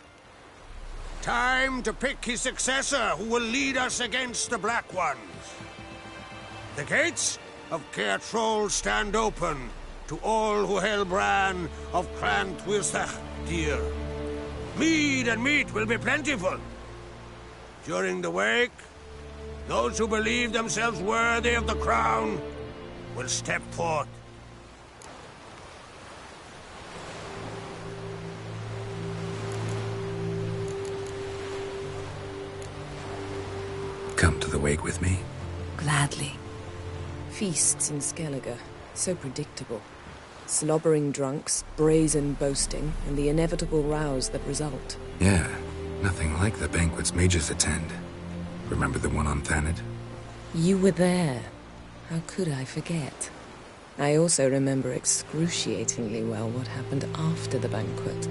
Time to pick his successor who will lead us against the Black Ones. The gates of Caer Troll stand open to all who hail Bran of Clan Tuirsech dear. Mead and meat will be plentiful. During the wake, those who believe themselves worthy of the crown will step forth. Come to the wake with me? Gladly. Feasts in Skellige, so predictable. Slobbering drunks, brazen boasting, and the inevitable rows that result. Yeah, nothing like the banquets mages attend. Remember the one on Thanedd? You were there. How could I forget? I also remember excruciatingly well what happened after the banquet.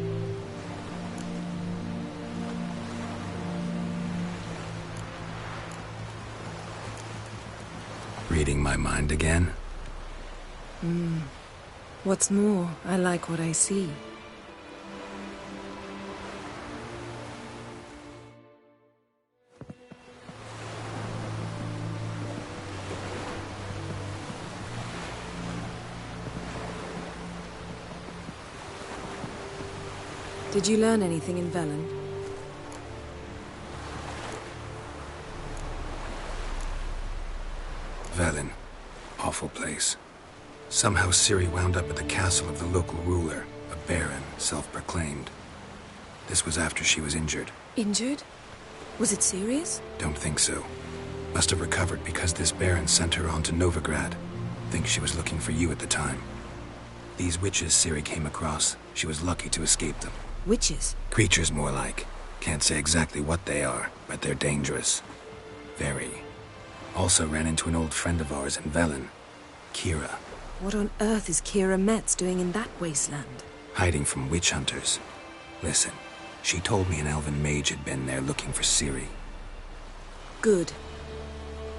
Reading my mind again? What's more, I like what I see. Did you learn anything in Velen? Velen. Awful place. Somehow Ciri wound up at the castle of the local ruler, a baron, self-proclaimed. This was after she was injured. Injured? Was it serious? Don't think so. Must have recovered because this baron sent her on to Novigrad. Think she was looking for you at the time. These witches Ciri came across, she was lucky to escape them. Witches? Creatures more like. Can't say exactly what they are, but they're dangerous. Very. Also ran into an old friend of ours in Velen, Kira. What on earth is Kira Metz doing in that wasteland? Hiding from witch hunters. Listen, she told me an elven mage had been there looking for Ciri. Good.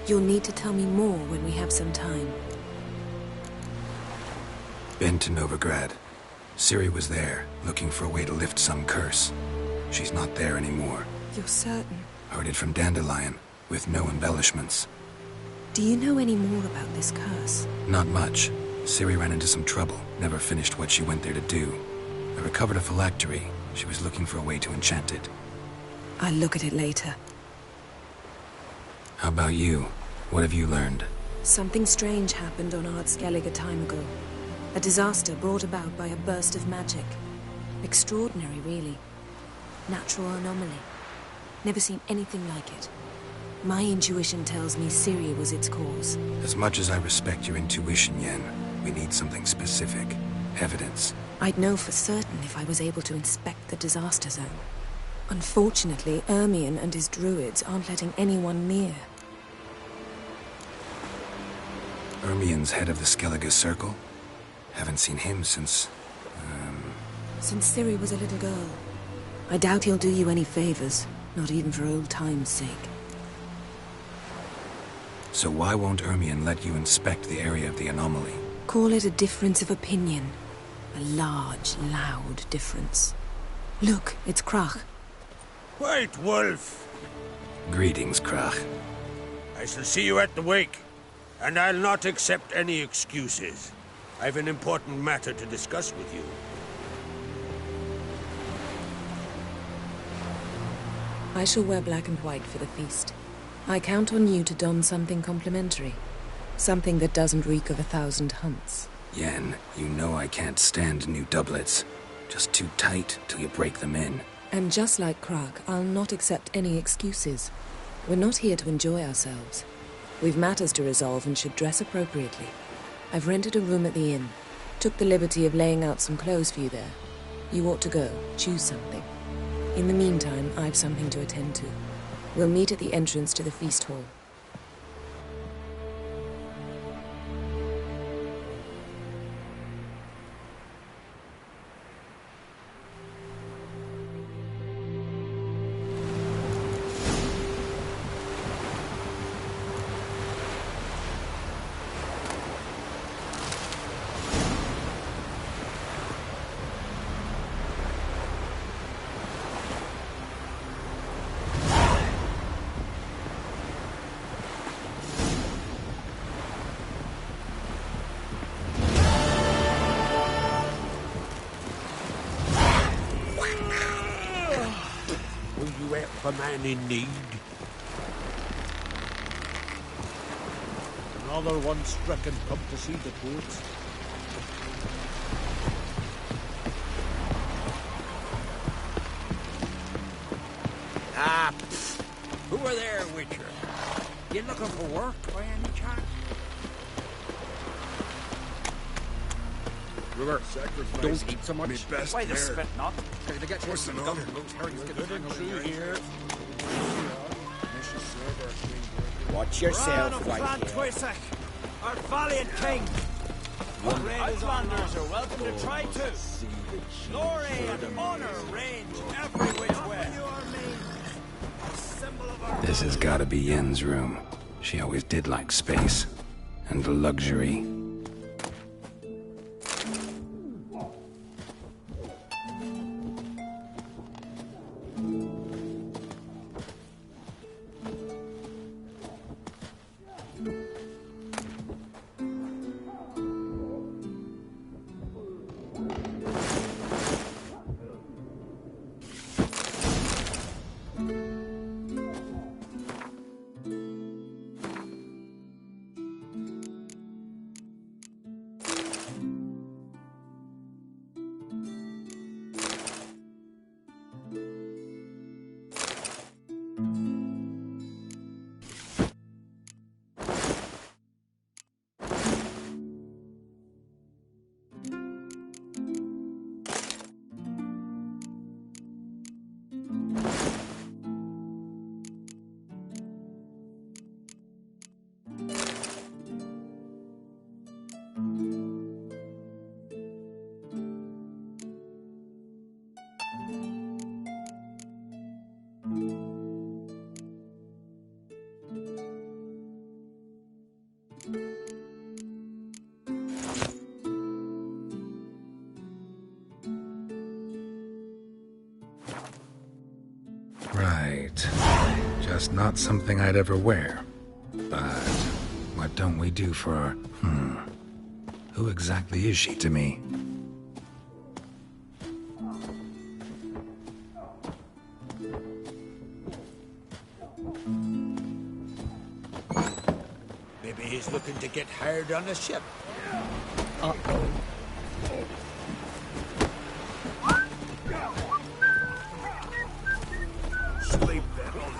You'll need to tell me more when we have some time. Been to Novigrad. Ciri was there, looking for a way to lift some curse. She's not there anymore. You're certain? Heard it from Dandelion, with no embellishments. Do you know any more about this curse? Not much. Ciri ran into some trouble, never finished what she went there to do. I recovered a phylactery. She was looking for a way to enchant it. I'll look at it later. How about you? What have you learned? Something strange happened on Ard Skellig a time ago. A disaster brought about by a burst of magic. Extraordinary, really. Natural anomaly. Never seen anything like it. My intuition tells me Ciri was its cause. As much as I respect your intuition, Yen, we need something specific. Evidence. I'd know for certain if I was able to inspect the disaster zone. Unfortunately, Ermion and his druids aren't letting anyone near. Ermion's head of the Skellige Circle? Haven't seen him since... Since Ciri was a little girl. I doubt he'll do you any favors, not even for old time's sake. So why won't Ermion let you inspect the area of the anomaly? Call it a difference of opinion. A large, loud difference. Look, it's Crach. White Wolf! Greetings, Crach. I shall see you at the wake, and I'll not accept any excuses. I've an important matter to discuss with you. I shall wear black and white for the feast. I count on you to don something complimentary. Something that doesn't reek of 1,000 hunts. Yen, you know I can't stand new doublets. Just too tight till you break them in. And just like Crach, I'll not accept any excuses. We're not here to enjoy ourselves. We've matters to resolve and should dress appropriately. I've rented a room at the inn. Took the liberty of laying out some clothes for you there. You ought to go. Choose something. In the meantime, I've something to attend to. We'll meet at the entrance to the feast hall. A man in need. Another one stricken come to see the courts. Ah, pfft. Who are there, Witcher? You looking for work by any chance? River, Don't eat so much. Why the spit not? What's the matter? Through here. Watch yourself, Twisek, our valiant king. Outlanders are welcome to try too. Glory and honor range every which way. This has gotta be Yen's room. She always did like space. And luxury. Right. Just not something I'd ever wear. But what don't we do for our... Who exactly is she to me? Maybe he's looking to get hired on a ship. Sleep that on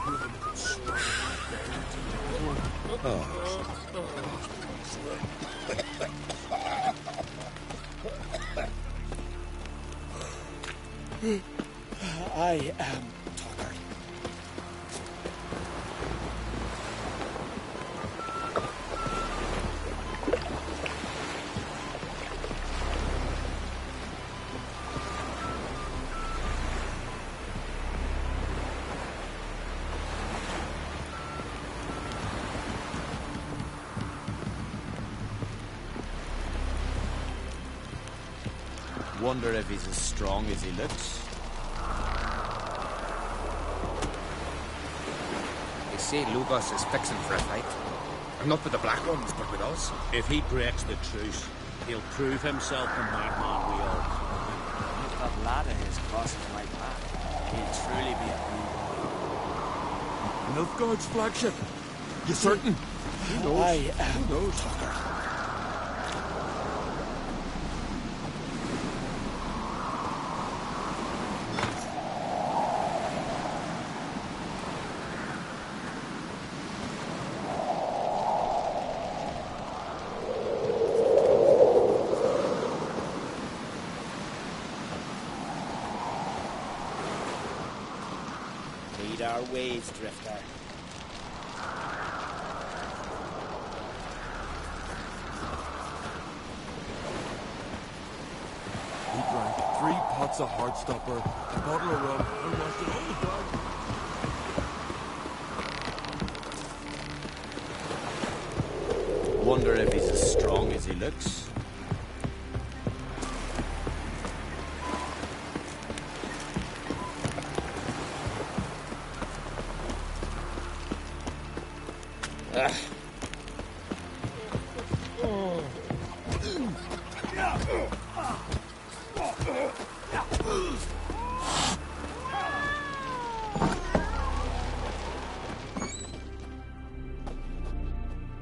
I am tired. Wonder if he's as strong as he looks. They say Lugos is fixing for a fight. Not with the Black Ones, but with us. If he breaks the truce, he'll prove himself the madman we all. If that lad of his crosses my path, he'll truly be a Nilfgaard's flagship. You certain? Who knows? I am Who knows? Lead our ways, Drifter. He drank 3 pots of Heartstopper, a bottle of rum, and washed it all the dog. Wonder if he's as strong as he looks.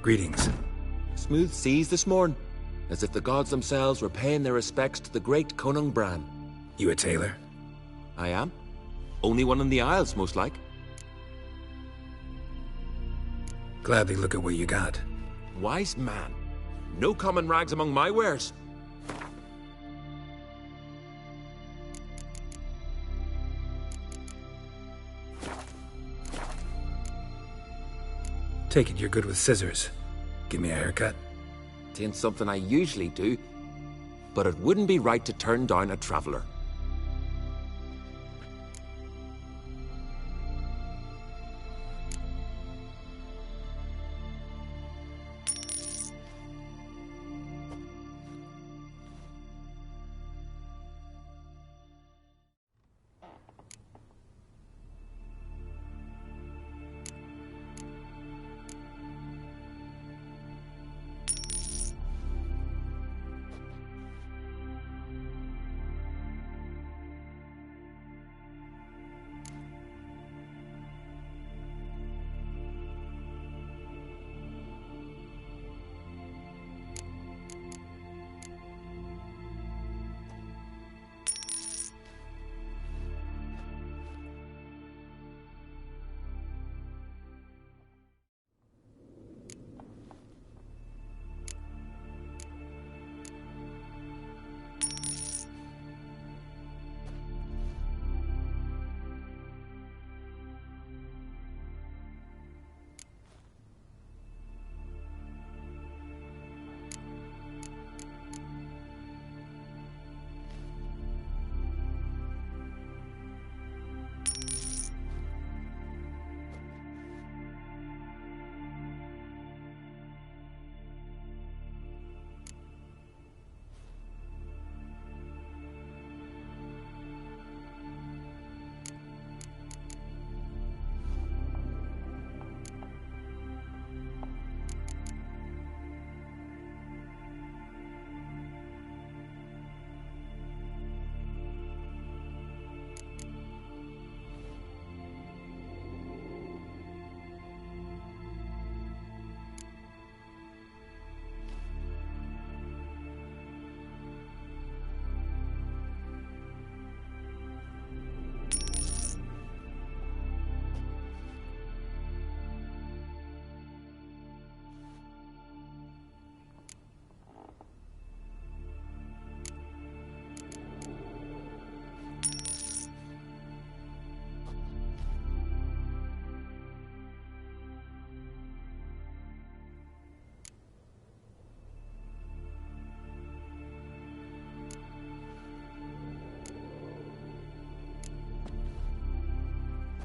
Greetings. Smooth seas this morn, as if the gods themselves were paying their respects to the great Conung Bran. You a tailor? I am. Only one in the Isles, most like. Gladly look at what you got. Wise man. No common rags among my wares. Take it you're good with scissors. Give me a haircut. Tain't something I usually do, but it wouldn't be right to turn down a traveler.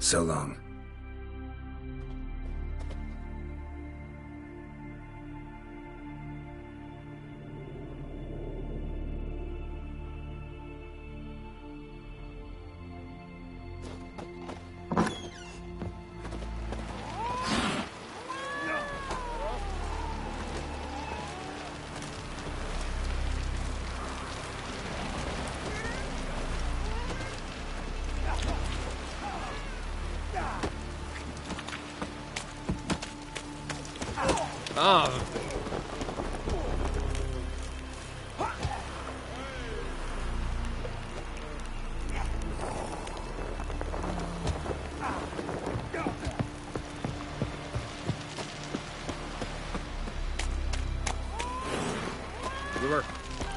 So long.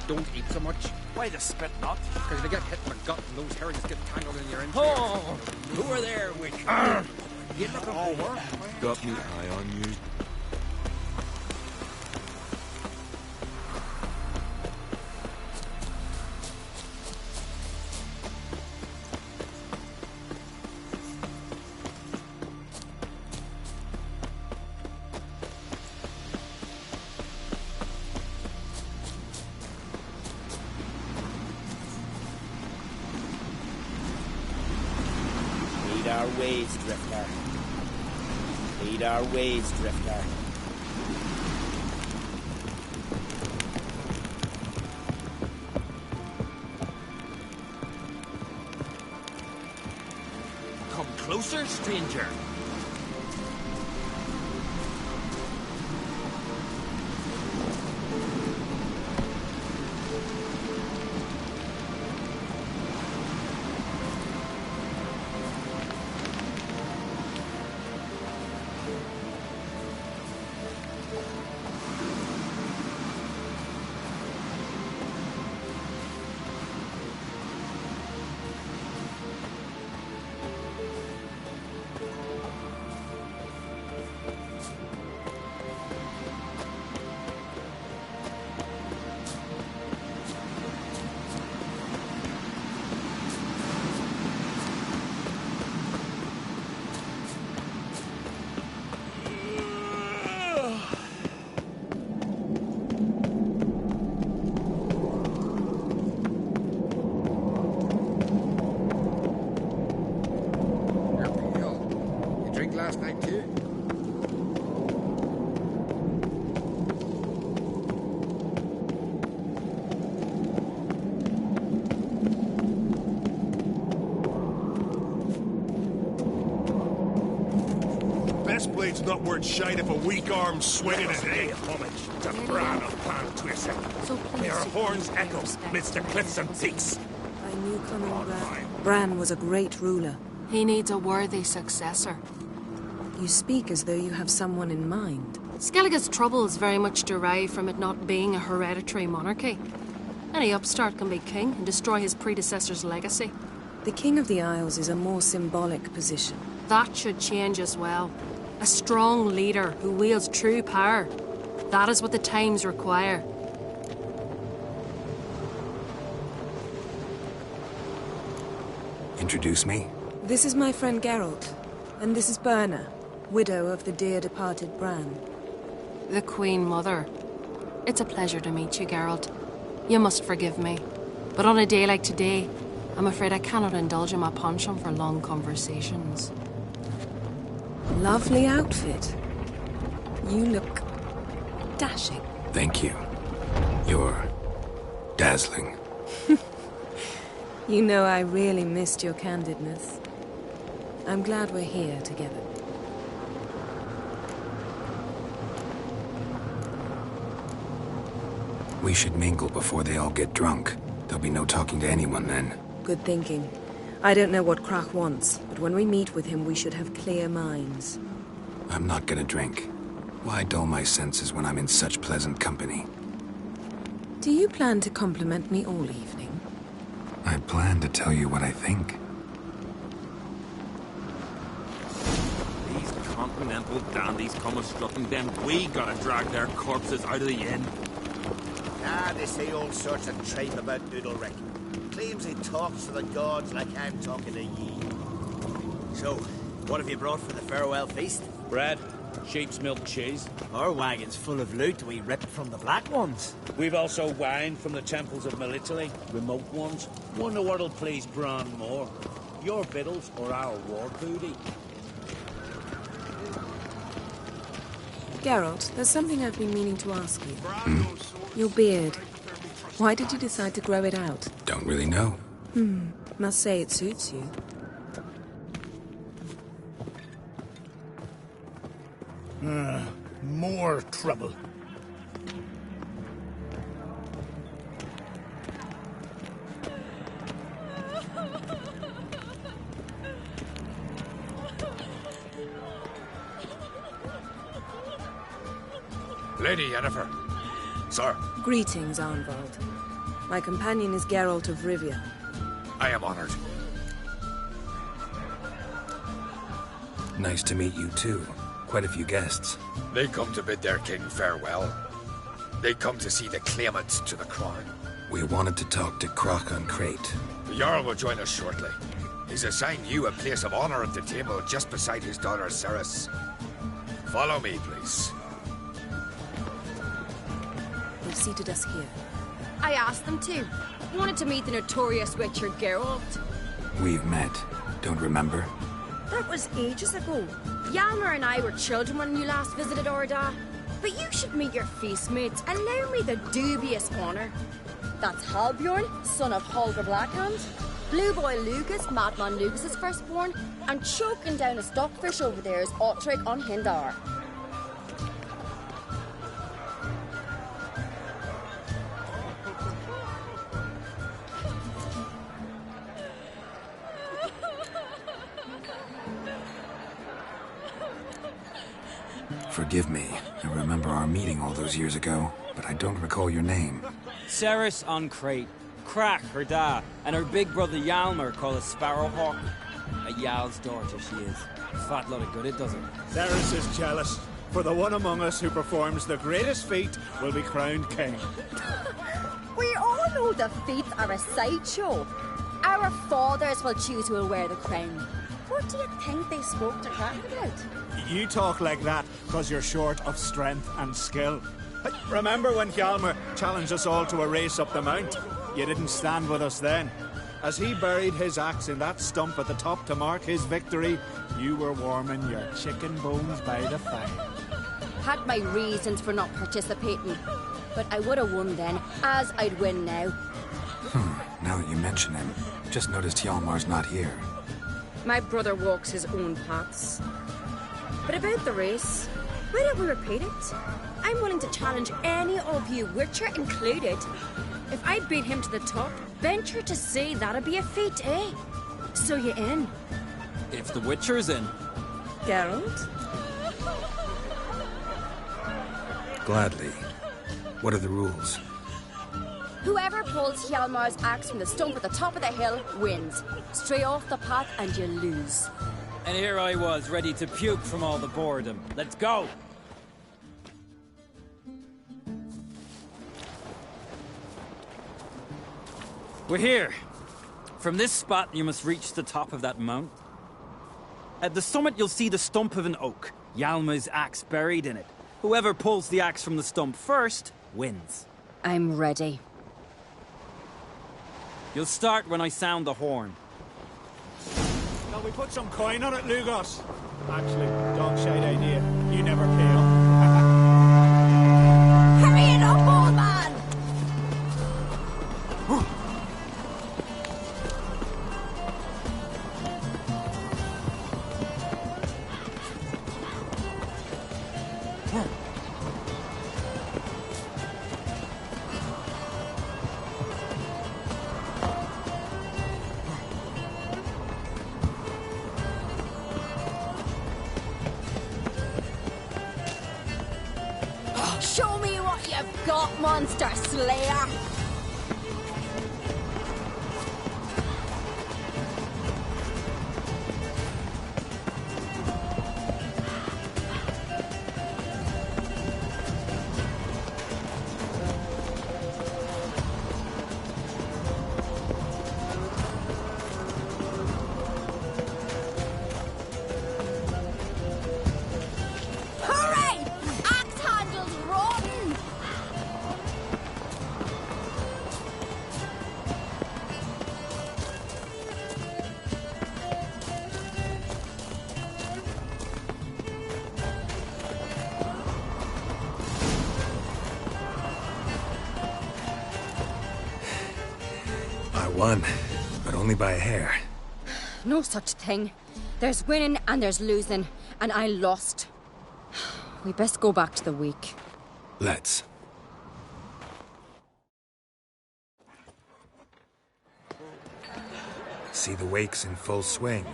Don't eat so much. Why the spit not? Because if you get hit in the gut and those herrings get tangled in your entrails. Oh, who are there, witch? You looking over? Got me eye on you. Our ways, Drifter. Lead our ways, Drifter. Come closer, stranger. Last night too. Best blade's not worth shite if a weak arm's swinging it, eh? Homage to Bran of Pantwisser. Their horns echo midst the cliffs and peaks. I knew coming Bran. Bran was a great ruler. He needs a worthy successor. You speak as though you have someone in mind. Skellige's troubles very much derive from it not being a hereditary monarchy. Any upstart can be king and destroy his predecessor's legacy. The King of the Isles is a more symbolic position. That should change as well. A strong leader who wields true power. That is what the times require. Introduce me? This is my friend Geralt, and this is Birna, widow of the dear departed Bran. The Queen Mother. It's a pleasure to meet you, Geralt. You must forgive me. But on a day like today, I'm afraid I cannot indulge in my penchant for long conversations. Lovely outfit. You look dashing. Thank you. You're dazzling. You know I really missed your candidness. I'm glad we're here together. We should mingle before they all get drunk. There'll be no talking to anyone then. Good thinking. I don't know what Crach wants, but when we meet with him, we should have clear minds. I'm not gonna drink. Why dull my senses when I'm in such pleasant company? Do you plan to compliment me all evening? I plan to tell you what I think. These continental dandies come a-strutting, then we gotta drag their corpses out of the inn. Ah, they say all sorts of tripe about Udalric. Claims he talks to the gods like I'm talking to ye. So, What have you brought for the farewell feast? Bread, sheep's milk cheese. Our wagon's full of loot we ripped from the Black Ones. We've also wine from the temples of Melitele, remote ones. Wonder what'll please Bran more. Your victuals or our war booty? Geralt, there's something I've been meaning to ask you. Your beard. Why did you decide to grow it out? Don't really know. Must say it suits you. More trouble. Lady Yennefer. Sir. Greetings, Arnvald. My companion is Geralt of Rivia. I am honored. Nice to meet you, too. Quite a few guests. They come to bid their king farewell. They come to see the claimants to the crown. We wanted to talk to Croc on Crate. The Jarl will join us shortly. He's assigned you a place of honor at the table just beside his daughter Cerys. Follow me, please. They've seated us here. I asked them to. Wanted to meet the notorious Witcher Geralt. We've met. Don't remember? That was ages ago. Hjalmar and I were children when you last visited Orda. But you should meet your feast mates. Allow me the dubious honor. That's Halbjorn, son of Holger Blackhand. Blue Boy Lucas, Madman Lucas's firstborn. And choking down a stockfish over there is Otric on Hindar. Forgive me. I remember our meeting all those years ago, but I don't recall your name. Cerys on Crate. Crack, her da, and her big brother Hjalmar called a Sparrowhawk. A Jarl's daughter she is. Fat lot of good it does her. Cerys is jealous, for the one among us who performs the greatest feat will be crowned king. We all know the feats are a sideshow. Our fathers will choose who will wear the crown. What do you think they spoke to Crack about? You talk like that because you're short of strength and skill. Remember when Hjalmar challenged us all to a race up the mount? You didn't stand with us then. As he buried his axe in that stump at the top to mark his victory, you were warming your chicken bones by the fire. Had my reasons for not participating, but I would have won then, as I'd win now. Now that you mention him, just noticed Hjalmar's not here. My brother walks his own paths. But about the race, why don't we repeat it? I'm willing to challenge any of you, Witcher included. If I beat him to the top, venture to say that'd be a feat, eh? So you in? If the Witcher's in. Geralt? Gladly. What are the rules? Whoever pulls Hjalmar's axe from the stump at the top of the hill wins. Stray off the path and you lose. And here I was, ready to puke from all the boredom. Let's go! We're here. From this spot, you must reach the top of that mount. At the summit, you'll see the stump of an oak. Hjalmar's axe buried in it. Whoever pulls the axe from the stump first, wins. I'm ready. You'll start when I sound the horn. Shall we put some coin on it, Lugos? Actually, dog shite idea. You never pay up. Hurry it up, old man! Show me what you've got, Monster Slayer! won, but only by a hair. No such thing. There's winning and there's losing, and I lost. We best go back to the week. Let's. See the wakes in full swing.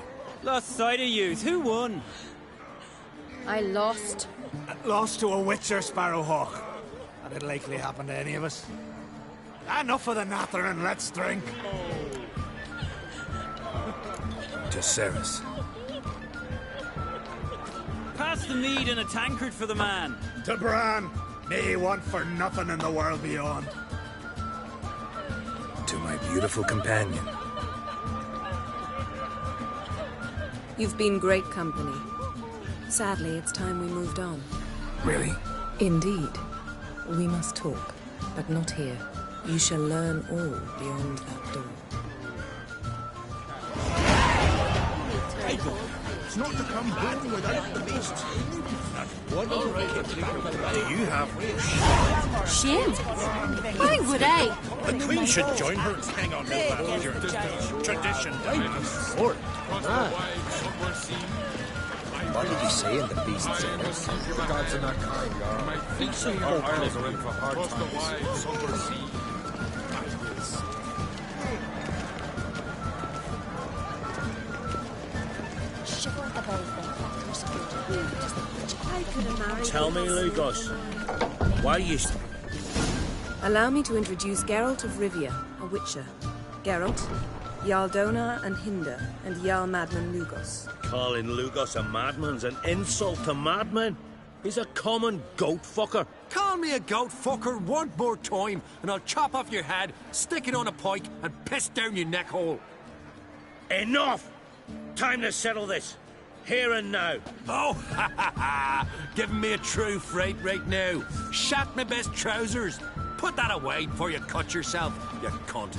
Lost sight of yous. Who won? I lost. Lost to a Witcher, Sparrowhawk. That didn't likely happen to any of us. Enough of the natter and let's drink. To Cerys. Pass the mead and a tankard for the man. To Bran. May he want for nothing in the world beyond. To my beautiful companion. You've been great company. Sadly, it's time we moved on. Really? Indeed. We must talk, but not here. You shall learn all beyond that door. It's not to come home without the beast. What do you have? Shame. Why would I? The Queen should join her. Hang on, your tradition. What did you say in the beast sailors? The gods are not kind, God. My feet are in for hard times. Tell me, Lugos, why you... Allow me to introduce Geralt of Rivia, a Witcher. Geralt, Jarl Donar and Hinder, and Jarl Madman Lugos. Calling Lugos a madman's an insult to madmen. He's a common goat fucker. Call me a goat fucker one more time, and I'll chop off your head, stick it on a pike, and piss down your neck hole. Enough! Time to settle this. Here and now. Oh, ha ha ha! Giving me a true fright right now. Shat my best trousers. Put that away before you cut yourself, you cunt.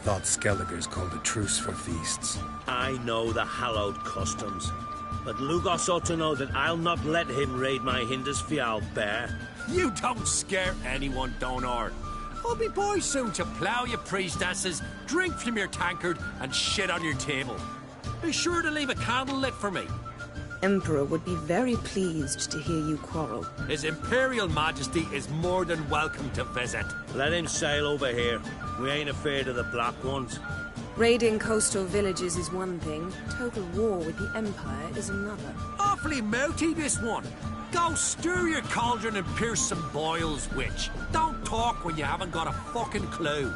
Thought Skelliger's called a truce for feasts. I know the hallowed customs, but Lugos ought to know that I'll not let him raid my Hinder's Fial bear. You don't scare anyone, Donar. I'll be boys soon to plough your priestesses, drink from your tankard, and shit on your table. Be sure to leave a candle lit for me. Emperor would be very pleased to hear you quarrel. His Imperial Majesty is more than welcome to visit. Let him sail over here. We ain't afraid of the Black Ones. Raiding coastal villages is one thing. Total war with the Empire is another. Awfully mouty, this one. Go stir your cauldron and pierce some boils, witch. Don't talk when you haven't got a fucking clue.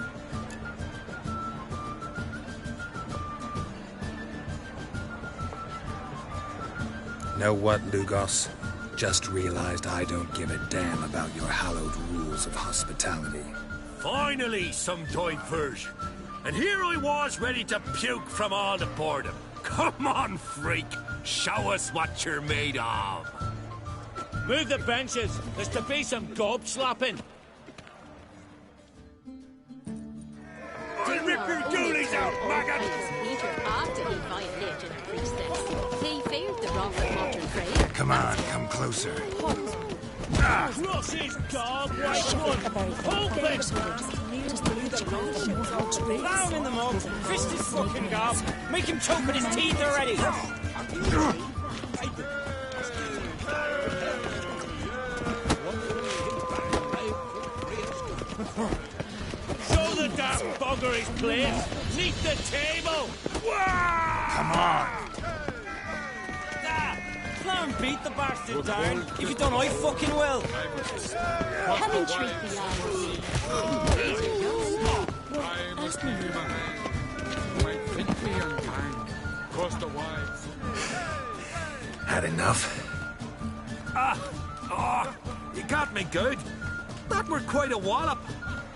Know what, Lugos? Just realized I don't give a damn about your hallowed rules of hospitality. Finally, some died first. And here I was ready to puke from all the boredom. Come on, freak. Show us what you're made of. Move the benches. There's to be some gob slapping. Rip your goolies out, maggot! After he violated the priestess, he failed the Robert Modern Trade. Come on, come closer. Cross his gob, right one. Open! Down in the mug. Fist his fucking gob. Make him choke with his teeth already. Show the damn bugger his place. Neath the table. Come on. Plow and beat the bastard down. If you don't, I fucking will. Come and treat the Ask me. Had enough? You got me good. That were quite a wallop.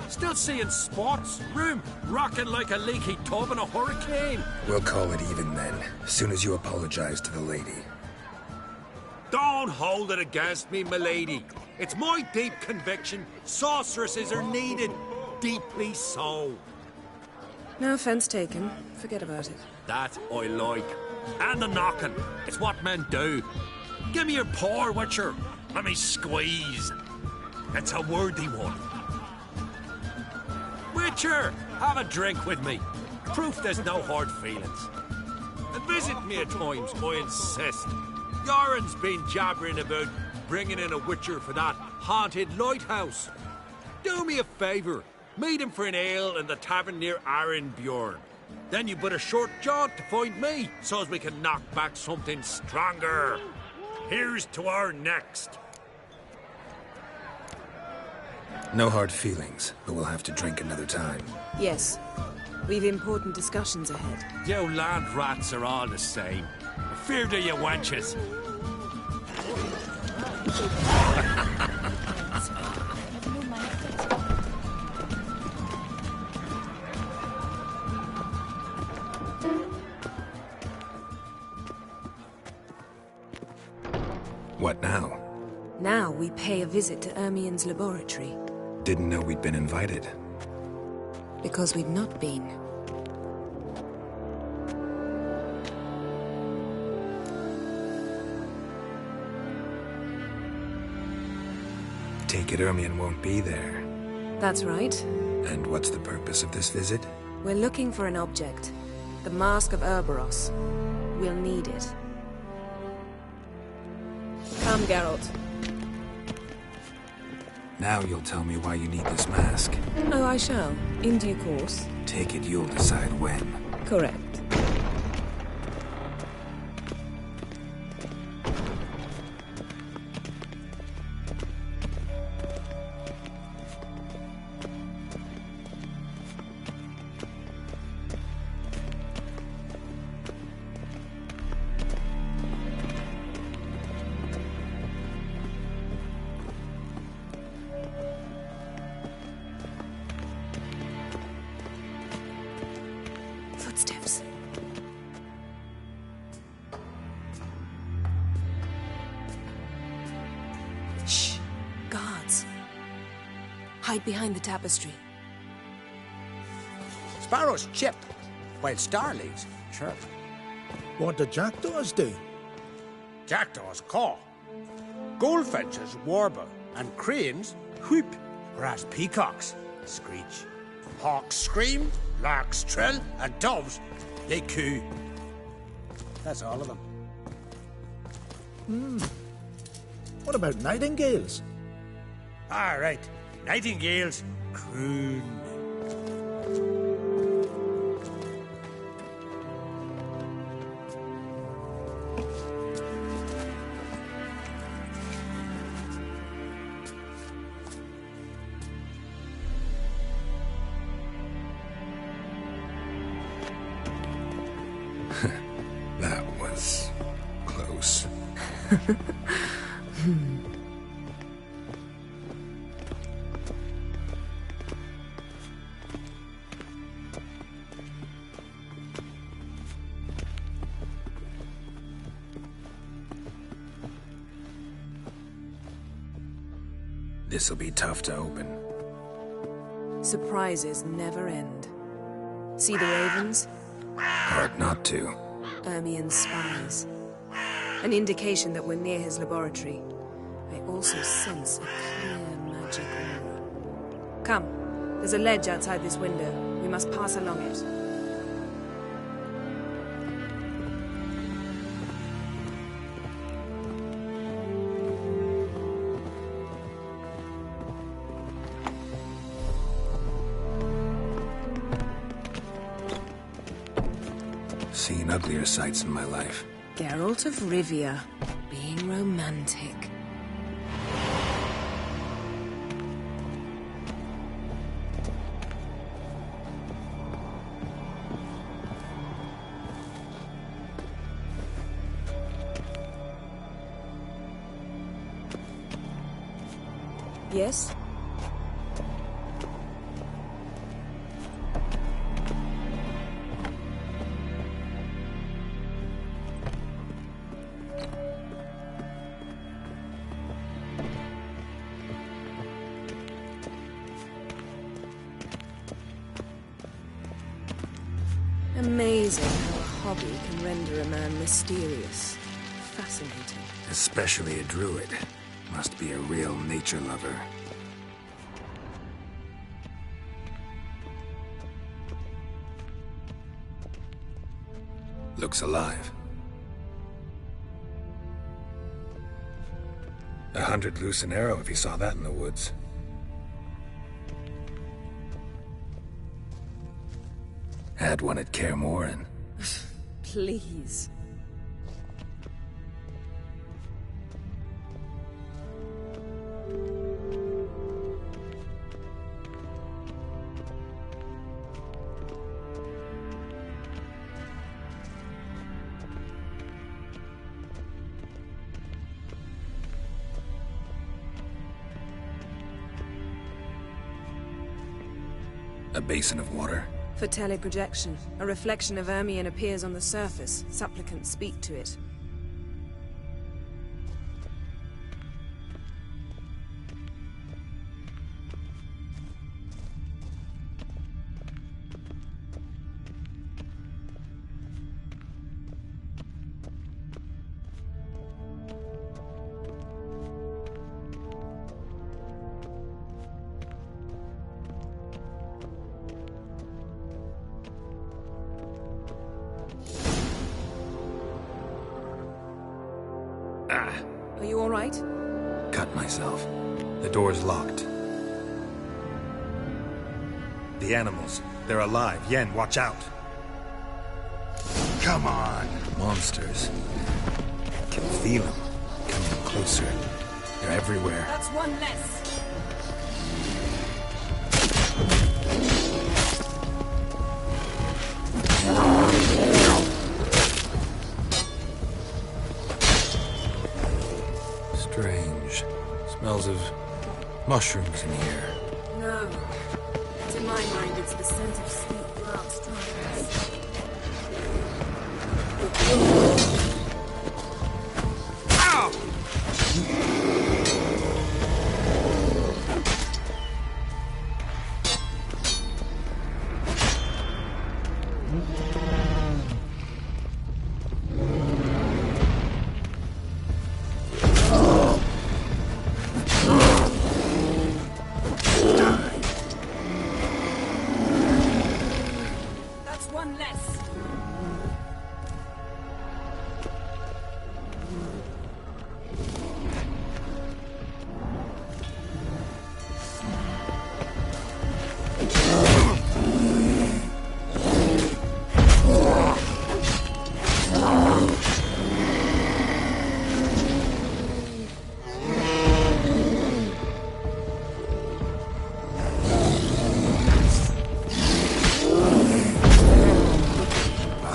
Still seeing spots, room rocking like a leaky tub in a hurricane. We'll call it even then, as soon as you apologize to the lady. Don't hold it against me, milady. It's my deep conviction sorceresses are needed. Deeply so. No offense taken. Forget about it. That I like. And the knocking. It's what men do. Give me your paw, Witcher. Let me squeeze. It's a worthy one. Witcher, have a drink with me. Proof there's no hard feelings. And visit me at times, I insist. Yoren's been jabbering about bringing in a Witcher for that haunted lighthouse. Do me a favour. Meet him for an ale in the tavern near Arenbjorn. Then you but a short jaunt to find me, so as we can knock back something stronger. Here's to our next. No hard feelings, but we'll have to drink another time. Yes. We've important discussions ahead. You land rats are all the same. Feared of you wenches. What now? Now we pay a visit to Ermien's laboratory. Didn't know we'd been invited. Because we've not been. Take it Ermien won't be there. That's right. And what's the purpose of this visit? We're looking for an object. The Mask of Urboros. We'll need it. Come, Geralt. Now you'll tell me why you need this mask. Oh, I shall. In due course. Take it you'll decide when. Correct. Footsteps. Shh. Guards. Hide behind the tapestry. Sparrows chip, while starlings chirp. What do jackdaws do? Jackdaws caw. Goldfinches warble, and cranes whoop, whereas peacocks screech. Hawks scream, larks trill, and doves, they coo. That's all of them. What about nightingales? All right, nightingales croon. That was close. This'll be tough to open. Surprises never end. See the ravens? Hard not to. Ermien's spies. An indication that we're near his laboratory. I also sense a clear magic aura. Come, there's a ledge outside this window. We must pass along it. Seen uglier sights in my life. Geralt of Rivia, being romantic. Yes? Amazing how a hobby can render a man mysterious. Fascinating. Especially a druid. Must be a real nature lover. Looks alive. 100 loose an arrow if he saw that in the woods. Had one at Kaer Morhen. Please. A basin of water. For teleprojection, a reflection of Ermion appears on the surface. Supplicants speak to it. Are you all right? Cut myself. The door's locked. The animals. They're alive. Yen, watch out. Come on. Monsters. Can feel them. Coming closer. They're everywhere. That's one less. Strange. Smells of mushrooms in here. No. To my mind, it's the scent of sweet grass That's one less.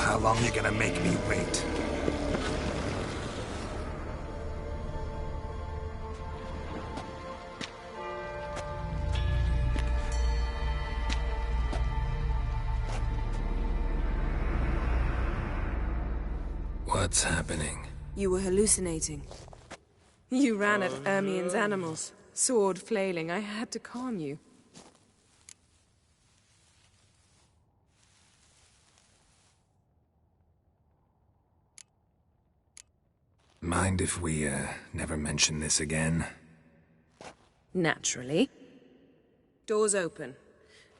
How long you gonna make me wait? What's happening? You were hallucinating. You ran at Ermion's animals, sword flailing. I had to calm you. Mind if we, never mention this again? Naturally. Doors open.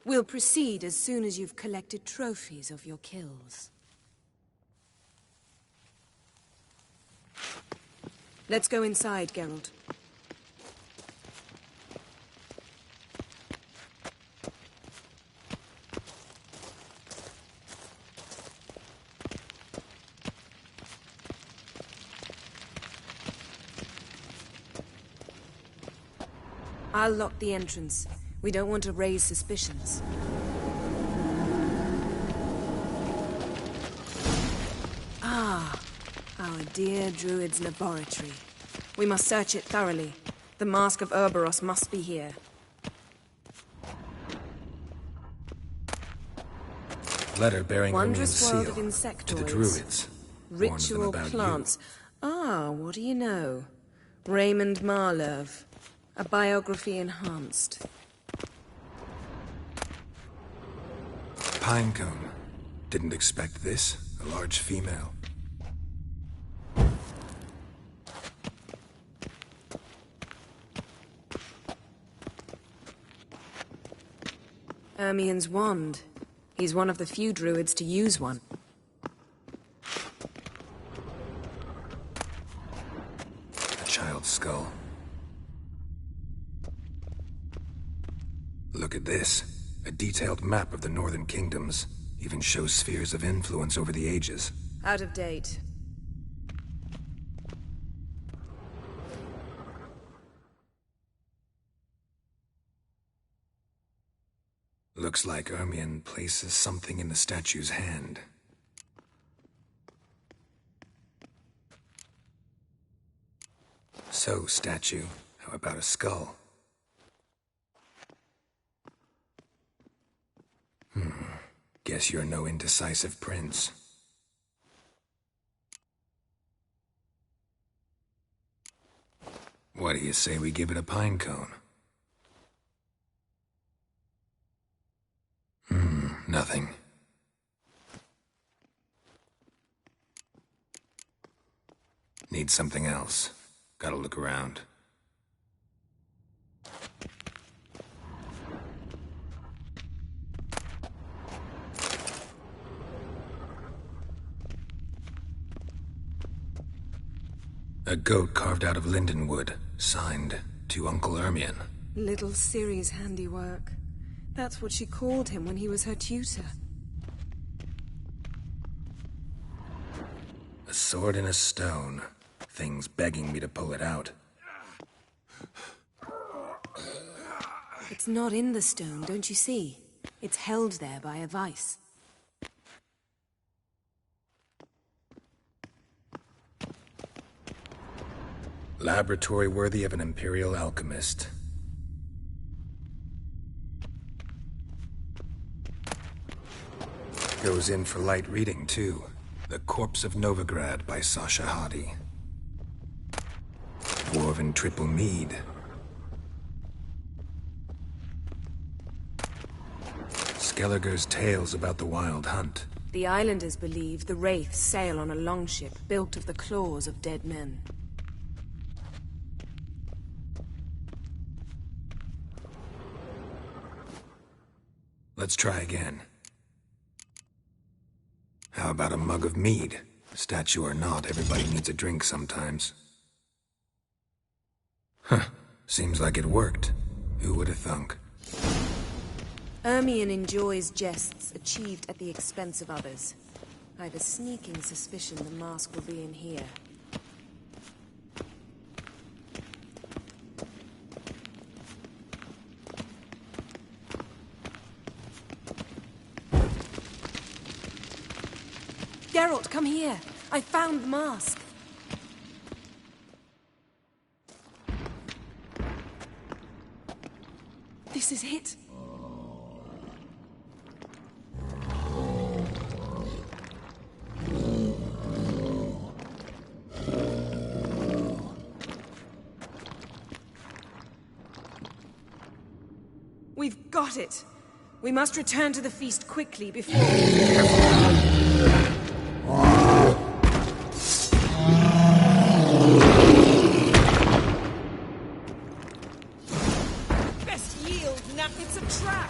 We'll proceed as soon as you've collected trophies of your kills. Let's go inside, Geralt. I'll lock the entrance. We don't want to raise suspicions. Ah, our dear Druid's laboratory. We must search it thoroughly. The Mask of Urboros must be here. Letter bearing Wondrous Ermion's world seal of insectoids. to the druids. Warns them Ritual about plants. Ah, what do you know? Raymond Marlev. A biography enhanced. Pinecone. Didn't expect this. A large female. Ermion's wand. He's one of the few druids to use one. child's skull. Look at this. A detailed map of the Northern Kingdoms. Even shows spheres of influence over the ages. Out of date. Looks like Ermion places something in the statue's hand. So, statue, how about a skull? Guess you're no indecisive prince. What do you say we give it a pine cone? Nothing. Need something else. Gotta look around. A goat carved out of lindenwood, signed to Uncle Ermion. Little Ciri's handiwork. That's what she called him when he was her tutor. A sword in a stone. Thing's begging me to pull it out. It's not in the stone, don't you see? It's held there by a vice. Laboratory worthy of an Imperial alchemist. Goes in for light reading, too. The Corpse of Novigrad by Sasha Hadi. Dwarven triple mead. Skelliger's tales about the Wild Hunt. The islanders believe the Wraiths sail on a longship built of the claws of dead men. Let's try again. How about a mug of mead? Statue or not, everybody needs a drink sometimes. Huh. Seems like it worked. Who would have thunk? Ermion enjoys jests achieved at the expense of others. I've a sneaking suspicion the mask will be in here. Geralt, come here. I found the mask. This is it. We've got it. We must return to the feast quickly before... Best yield, now it's a trap!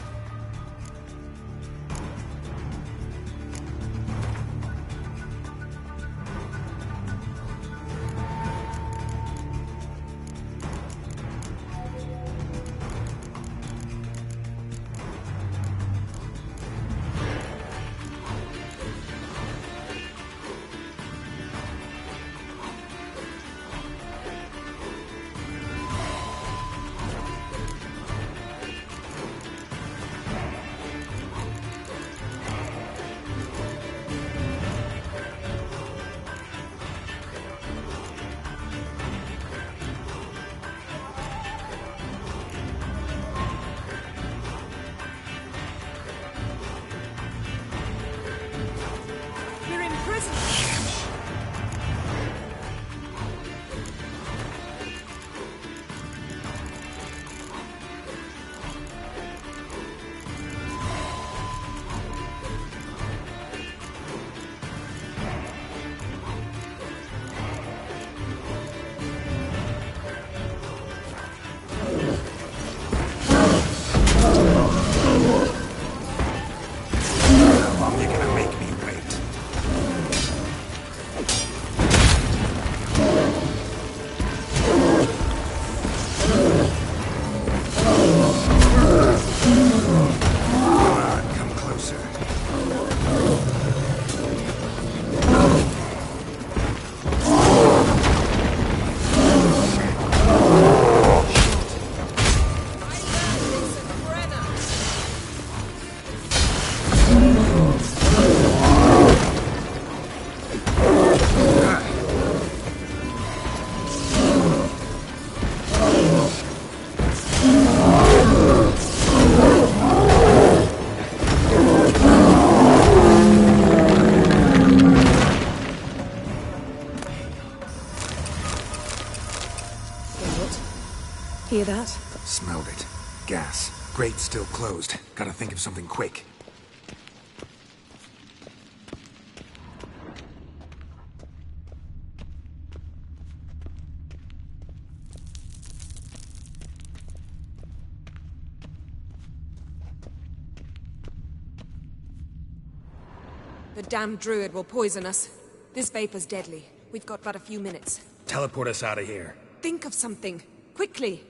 Hear that? Smelled it. Gas. Grate's still closed. Gotta think of something quick. The damned druid will poison us. This vapor's deadly. We've got but a few minutes. Teleport us out of here. Think of something. Quickly.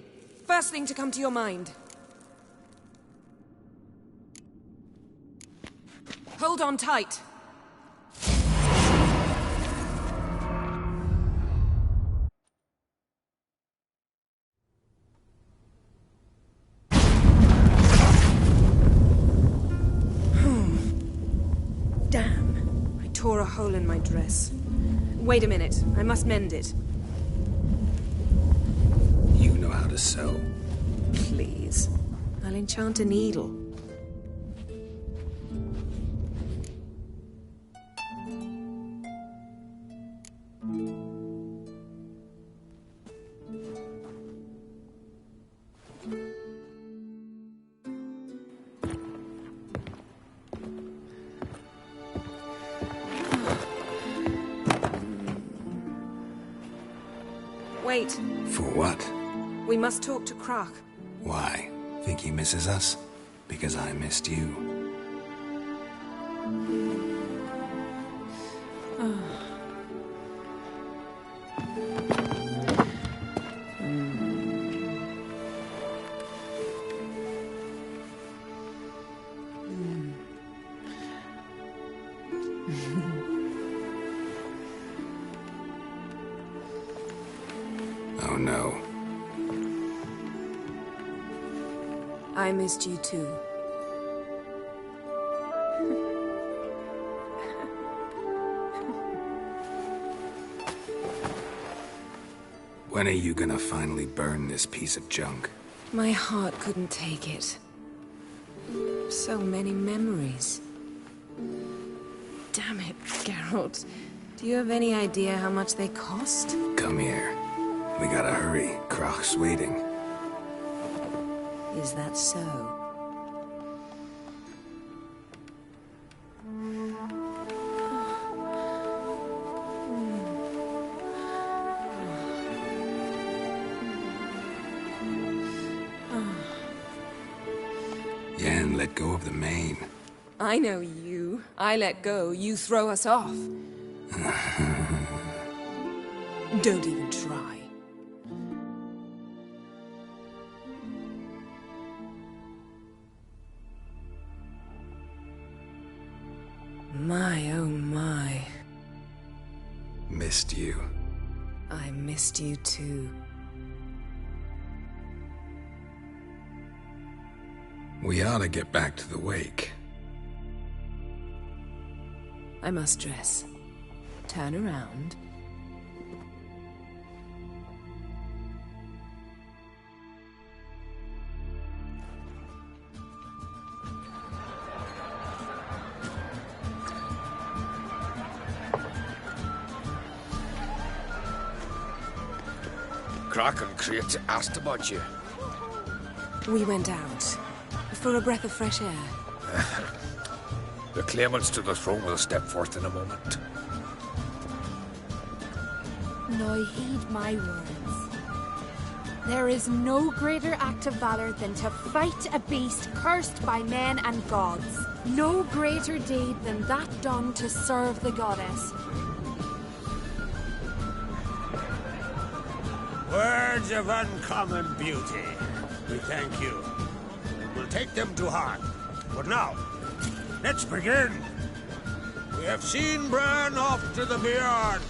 First thing to come to your mind. Hold on tight. Damn. I tore a hole in my dress. Wait a minute. I must mend it. You know how to sew. Please. I'll enchant a needle. Wait. For what? We must talk to Croc. Why? Think he misses us? Because I missed you. Oh no. I missed you too. When are you gonna finally burn this piece of junk? My heart couldn't take it. So many memories. Damn it, Geralt. Do you have any idea how much they cost? Come here. We gotta hurry. Croc's waiting. Is that so? Yen, let go of the mane. I know you. I let go, you throw us off. Don't even try. My, oh my. Missed you. I missed you too. We ought to get back to the wake. I must dress. Turn around. Croc and Crate asked about you. We went out. For a breath of fresh air. The claimants to the throne will step forth in a moment. Now heed my words. There is no greater act of valor than to fight a beast cursed by men and gods. No greater deed than that done to serve the goddess. Words of uncommon beauty. We thank you. We'll take them to heart. But now, let's begin. We have seen Bran off to the Beyond,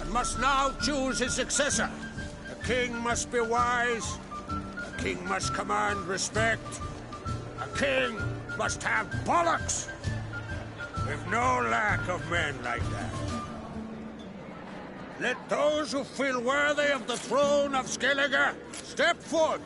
and must now choose his successor. A king must be wise. A king must command respect. A king must have bollocks. We've no lack of men like that. Let those who feel worthy of the throne of Skellige step forth.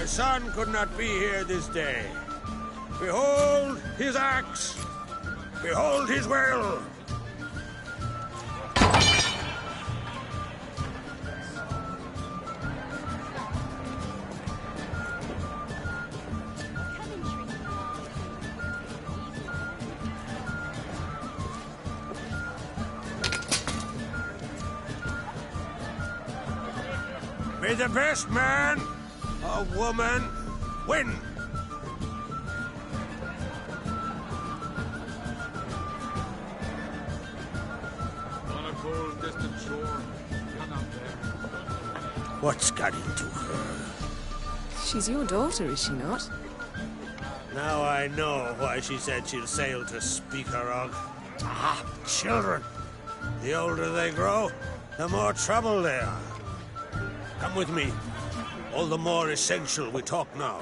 My son could not be here this day. Behold his axe. Behold his will. May the best man or woman win. On a cold, distant shore, you're not there. What's got into her? She's your daughter, is she not? Now I know why she said she'll sail to Speakerog. Ah, children. The older they grow, the more trouble they are. Come with me. All the more essential we talk now.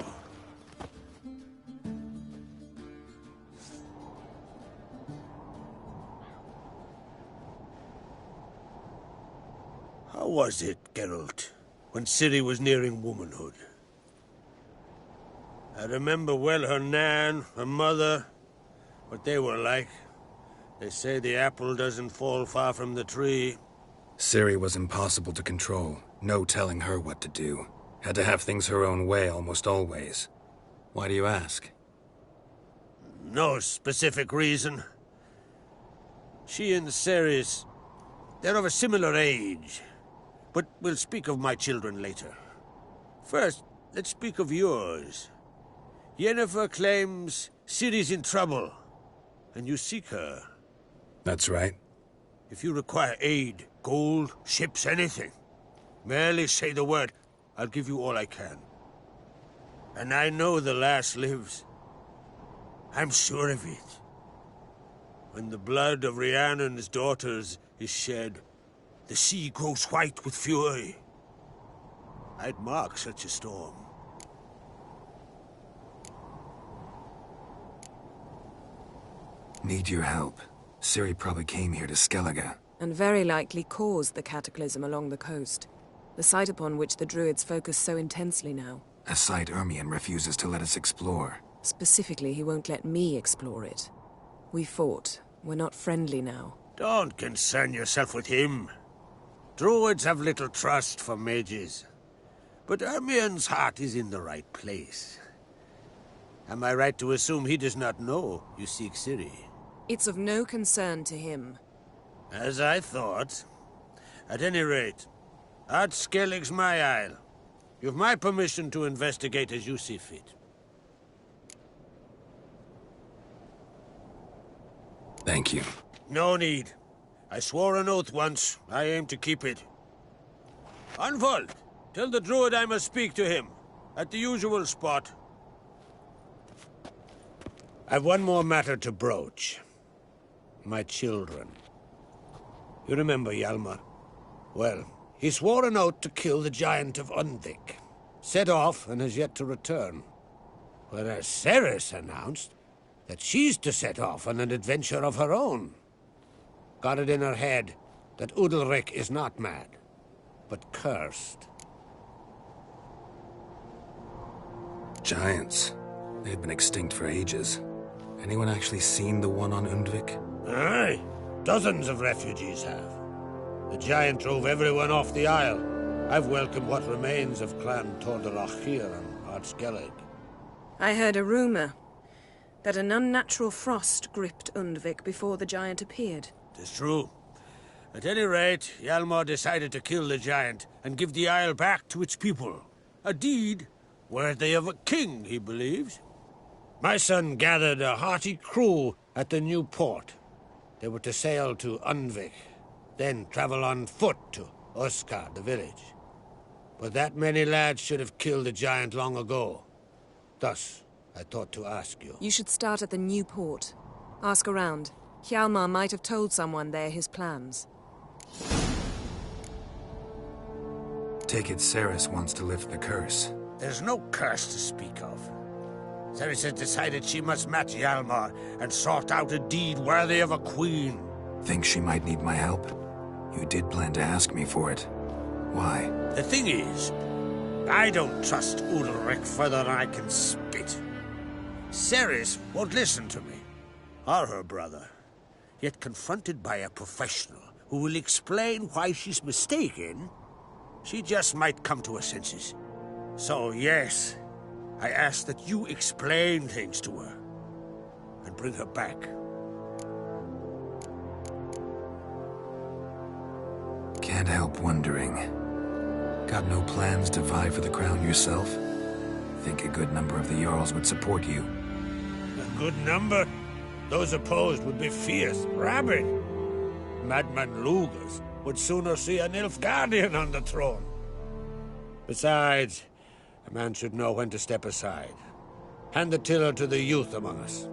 How was it, Geralt, when Ciri was nearing womanhood? I remember well her nan, her mother, what they were like. They say the apple doesn't fall far from the tree. Ciri was impossible to control. No telling her what to do. Had to have things her own way almost always. Why do you ask? No specific reason. She and Ceres, they're of a similar age. But we'll speak of my children later. First, let's speak of yours. Yennefer claims Ciri's in trouble, and you seek her. That's right. If you require aid, gold, ships, anything, merely say the word. I'll give you all I can. And I know the lass lives. I'm sure of it. When the blood of Rhiannon's daughters is shed, the sea grows white with fury. I'd mark such a storm. Need your help. Ciri probably came here to Skellige. And very likely caused the cataclysm along the coast. The site upon which the Druids focus so intensely now. A site Ermion refuses to let us explore. Specifically, he won't let me explore it. We fought. We're not friendly now. Don't concern yourself with him. Druids have little trust for mages. But Ermion's heart is in the right place. Am I right to assume he does not know you seek Ciri? It's of no concern to him. As I thought. At any rate, Ard Skellig's my isle. You've my permission to investigate as you see fit. Thank you. No need. I swore an oath once. I aim to keep it. Unfold. Tell the druid I must speak to him. At the usual spot. I've one more matter to broach. My children. You remember Hjalmar? Well, he swore an oath to kill the Giant of Undvik. Set off and has yet to return. Whereas Ceres announced that she's to set off on an adventure of her own. Got it in her head that Udalric is not mad, but cursed. Giants. They'd been extinct for ages. Anyone actually seen the one on Undvik? Aye. Dozens of refugees have. The giant drove everyone off the isle. I've welcomed what remains of Clan Tordarach here on Ard Skellig. I heard a rumor that an unnatural frost gripped Undvik before the giant appeared. 'Tis true. At any rate, Hjalmar decided to kill the giant and give the isle back to its people. A deed worthy of a king, he believes. My son gathered a hearty crew at the new port. They were to sail to Undvik, then travel on foot to Oscar, the village. But that many lads should have killed the giant long ago. Thus, I thought to ask you. You should start at the new port. Ask around. Hjalmar might have told someone there his plans. Take it Ceres wants to lift the curse. There's no curse to speak of. Ceres has decided she must match Hjalmar and sort out a deed worthy of a queen. Think she might need my help? You did plan to ask me for it. Why? The thing is, I don't trust Udalric further than I can spit. Ceres won't listen to me, or her brother. Yet confronted by a professional who will explain why she's mistaken, she just might come to her senses. So yes, I ask that you explain things to her and bring her back. Can't help wondering. Got no plans to vie for the crown yourself? Think a good number of the Jarls would support you. A good number? Those opposed would be fierce, rabid. Madman Lugas would sooner see a Nilfgaardian on the throne. Besides, a man should know when to step aside. Hand the tiller to the youth among us.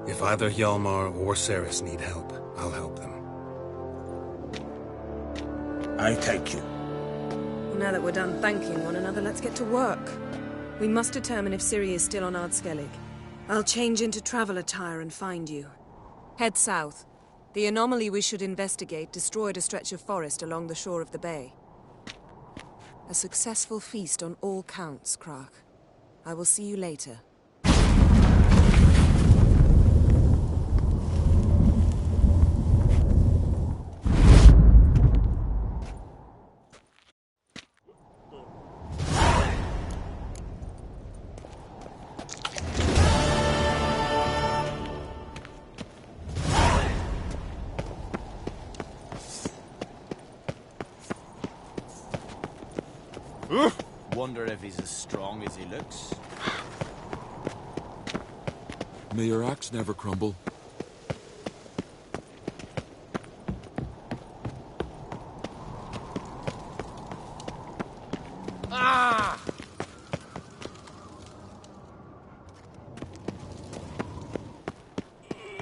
If either Hjalmar or Ceres need help, I'll help them. I thank you. Well, now that we're done thanking one another, let's get to work. We must determine if Ciri is still on Ardskellig. I'll change into travel attire and find you. Head south. The anomaly we should investigate destroyed a stretch of forest along the shore of the bay. A successful feast on all counts, Crach. I will see you later. Wonder if he's as strong as he looks. May your axe never crumble. Ah!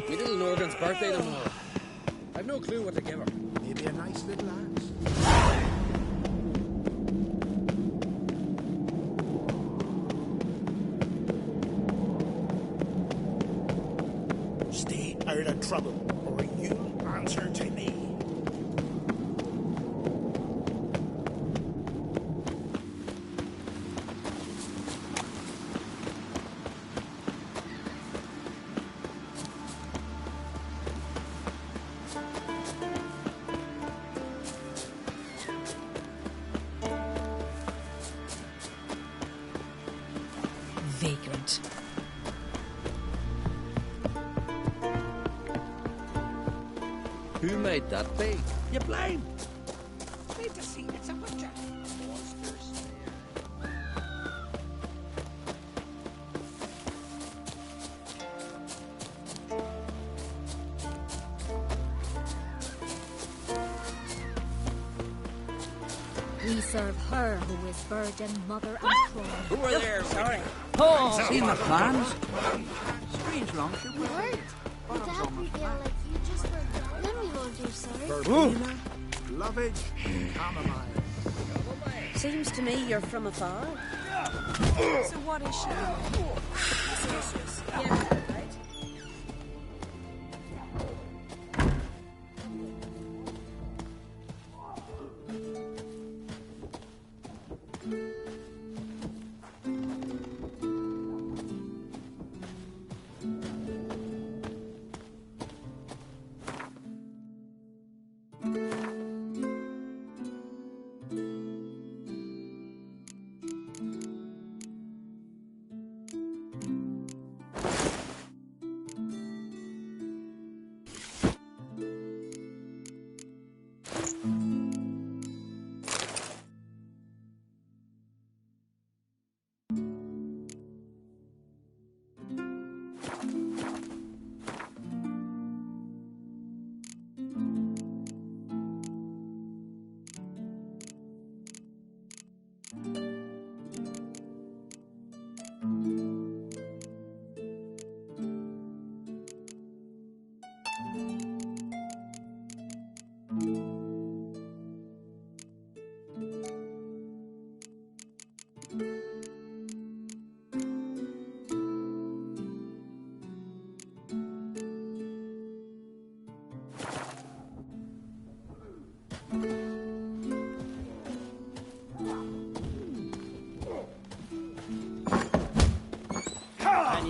Me little Norgan's birthday tomorrow. I've no clue what to give her. Maybe a nice little axe. Stay out of trouble, or you'll answer to me. Vagrant. Who made that bait? You blind? Wait to see, it's a butcher. We serve her who is virgin, mother, and throne. Who are there? Sorry. Oh, seen the plans? Strange long should we? Word? Would that be like you just forgot? Then we won't do sorry. Verbena, lovage, chamomile. Seems to me you're from afar. So what is she doing? Yeah, right.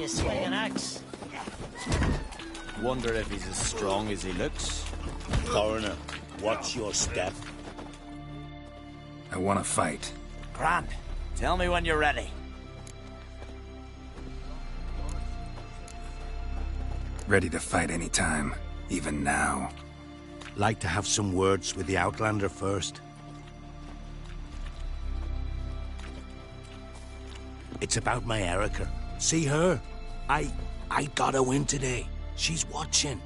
you swing an axe? Wonder if he's as strong as he looks. Foreigner, watch your step. I want to fight. Grant, tell me when you're ready. Ready to fight anytime, even now. Like to have some words with the Outlander first. It's about my Erica. See her? I got her win today. She's watching.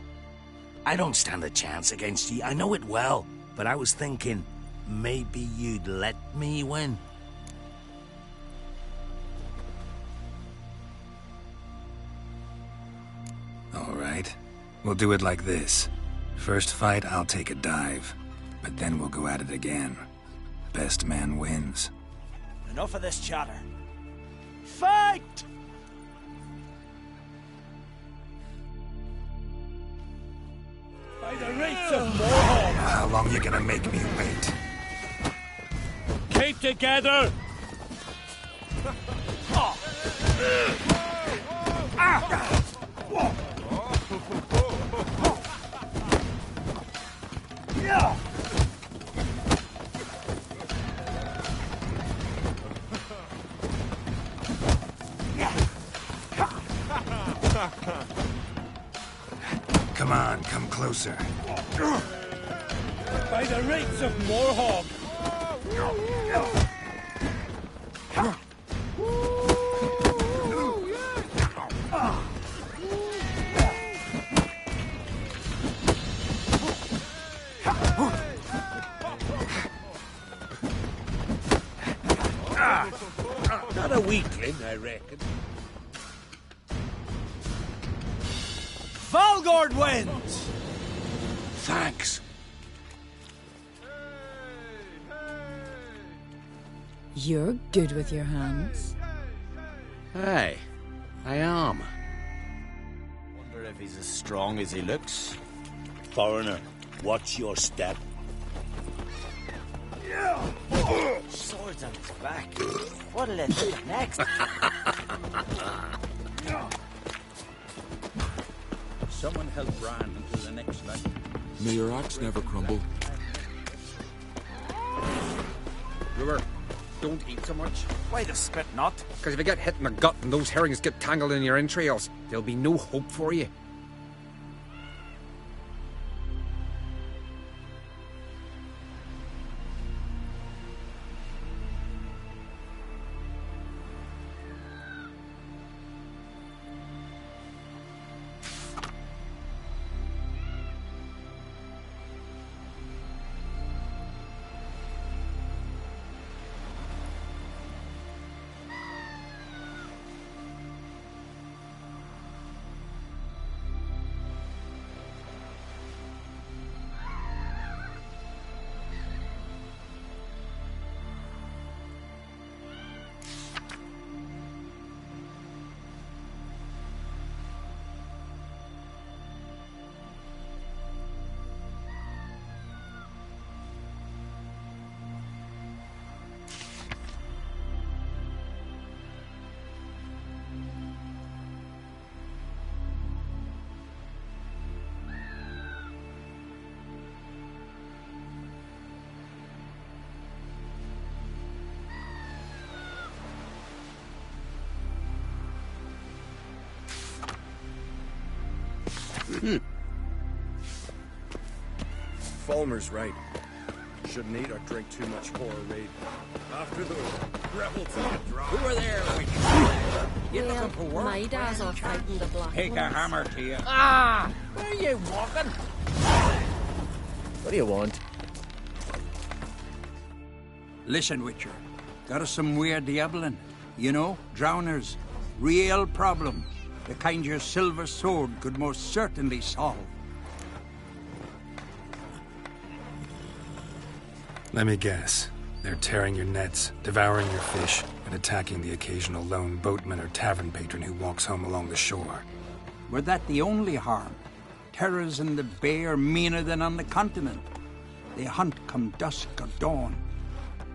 I don't stand a chance against you. I know it well. But I was thinking, maybe you'd let me win. All right. We'll do it like this. First fight, I'll take a dive. But then we'll go at it again. Best man wins. Enough of this chatter. Fight! By the rates of Morhaug! How long you gonna make me wait? Keep together! Come on, come closer. By the rates of Morhaug! Not a weakling, I reckon. Valgord wins! Thanks. You're good with your hands. Hey, I am. Wonder if he's as strong as he looks. Foreigner, watch your step. Swords on his back. What'll it do next? Someone help Bran until the next fight. May your axe never crumble. Brewer, don't eat so much. Why the spit not? Because if you get hit in the gut and those herrings get tangled in your entrails, there'll be no hope for you. Falmer's right. Shouldn't eat or drink too much horror raid. After the rebels get dry. Who are there? You looking for work? My dad's off fighting the black Take a ones. hammer to you. Ah! Where are you walking? What do you want? Listen, Witcher. Got us some weird diabling. You know, drowners. Real problem. The kind your silver sword could most certainly solve. Let me guess. They're tearing your nets, devouring your fish, and attacking the occasional lone boatman or tavern patron who walks home along the shore. Were that the only harm? Terrors in the bay are meaner than on the continent. They hunt come dusk or dawn.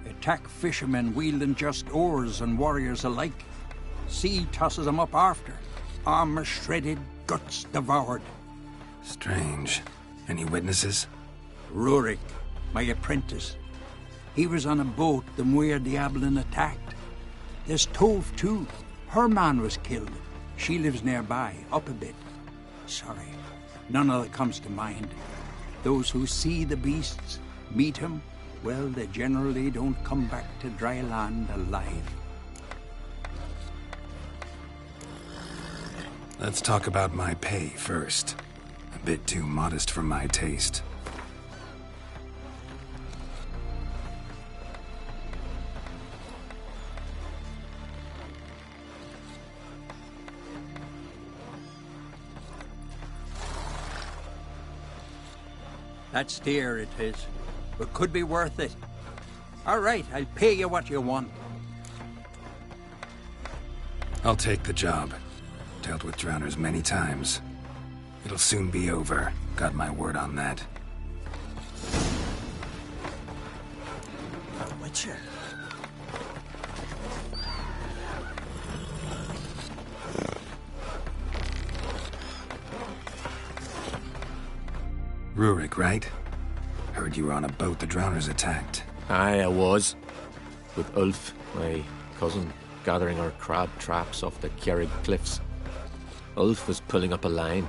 Attack fishermen wielding just oars and warriors alike. Sea tosses them up after. armor shredded, guts devoured. Strange. Any witnesses? Rurik, my apprentice. He was on a boat the Muir Diablin attacked. There's Tove, too. Her man was killed. She lives nearby, up a bit. Sorry, none of that comes to mind. Those who see the beasts, meet him, well, they generally don't come back to dry land alive. Let's talk about my pay first. A bit too modest for my taste. That's dear, it is, but could be worth it. All right, I'll pay you what you want. I'll take the job. Dealt with drowners many times. It'll soon be over. Got my word on that. Witcher. Rurik, right? Heard you were on a boat the drowners attacked. Aye, I was. With Ulf, my cousin, gathering our crab traps off the Kjerrig cliffs. Ulf was pulling up a line,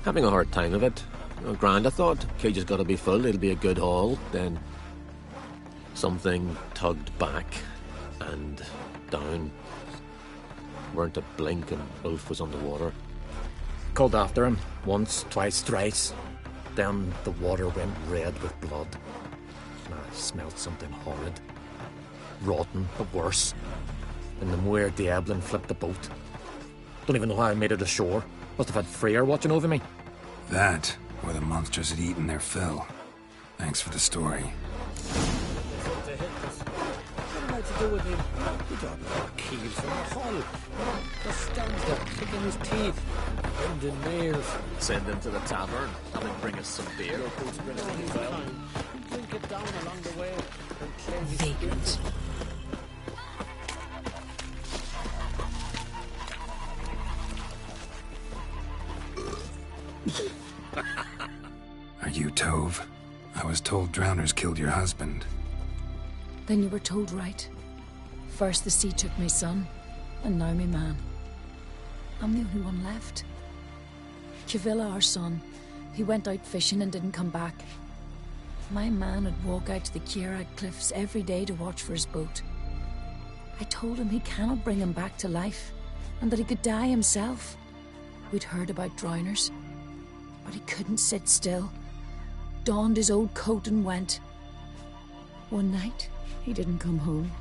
having a hard time of it. Grand, I thought. Cage has got to be full, it'll be a good haul. Then something tugged back and down. Weren't a blink and Ulf was underwater. Called after him, once, twice, thrice. Then the water went red with blood. And I smelled something horrid. Rotten, but worse. And the Muir Diablin flipped the boat. Don't even know how I made it ashore. Must have had Freyr watching over me. That, or the monsters had eaten their fill. Thanks for the story. What am I to do with him? He got more keys from the hull. Just stands there, kicking his teeth, bending nails. Send him to the tavern. Have him bring us some beer. Drink it down along the way and clear his Vagrant. Are you Tove? I was told drowners killed your husband. Then you were told right. First the sea took my son, and now my man. I'm the only one left. Kavilla, our son, he went out fishing and didn't come back. My man would walk out to the Kjerrig cliffs every day to watch for his boat. I told him he cannot bring him back to life, and that he could die himself. We'd heard about drowners, but he couldn't sit still. Donned his old coat and went. One night, he didn't come home.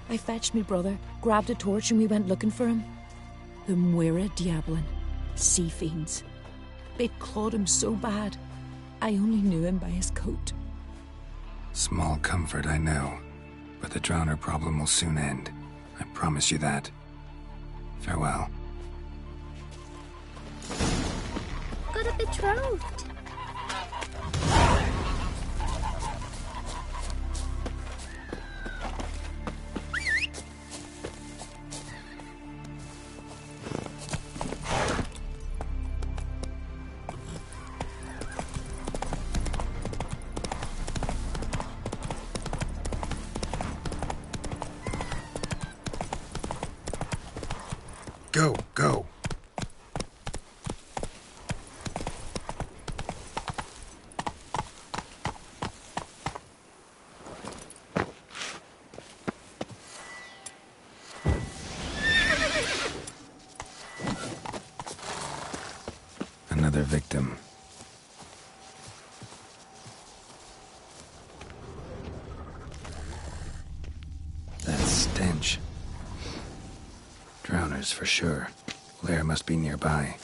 I fetched me brother, grabbed a torch, and we went looking for him. The Muir Diablin, sea fiends. They'd clawed him so bad, I only knew him by his coat. Small comfort, I know. But the drowner problem will soon end. I promise you that. Farewell. Got a betrothed. Go, go. Another victim. That stench. Drowners for sure. Lair must be nearby.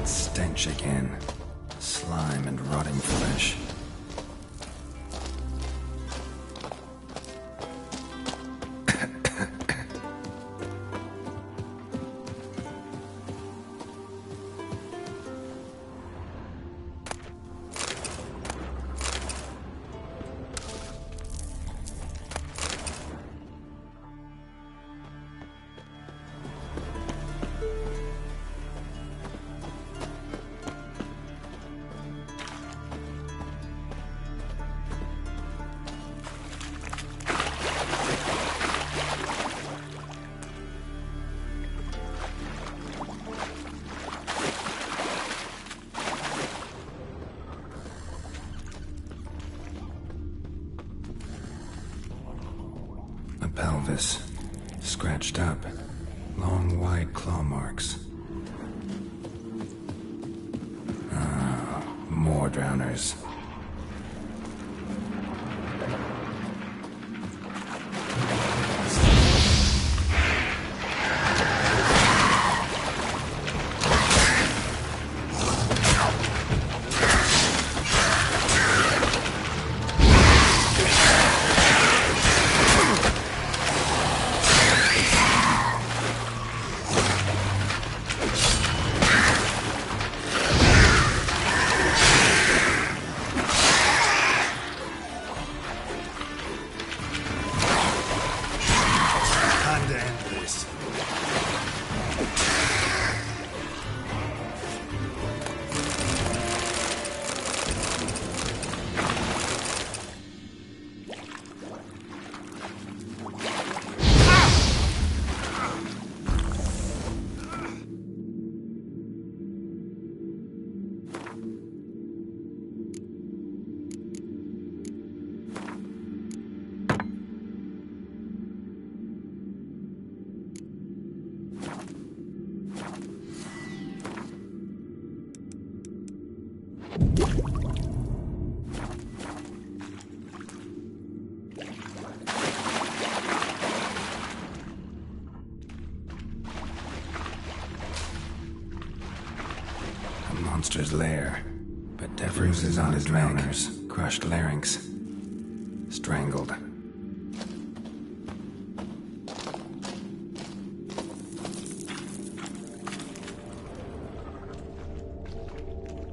Stench again. Slime and rotting flesh. Pelvis. Scratched up. Long, wide claw marks. Ah, more drowners. Monster's lair, but bruises on his drowners, crushed larynx, strangled.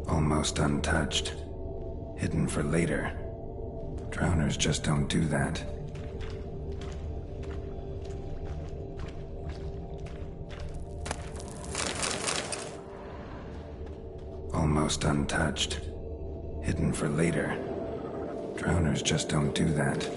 Almost untouched, hidden for later. Drowners just don't do that. Almost untouched. Hidden for later. Drowners just don't do that.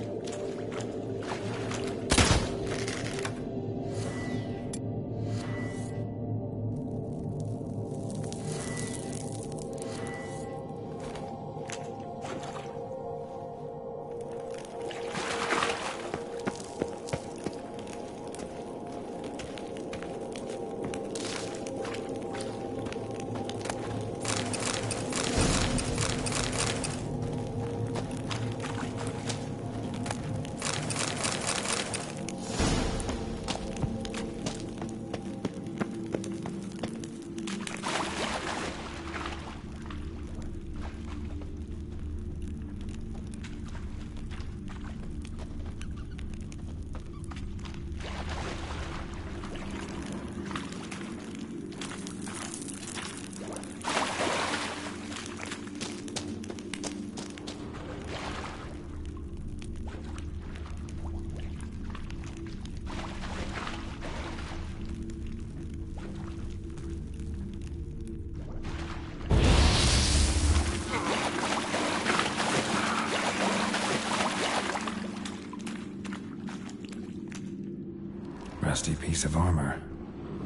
rusty piece of armor,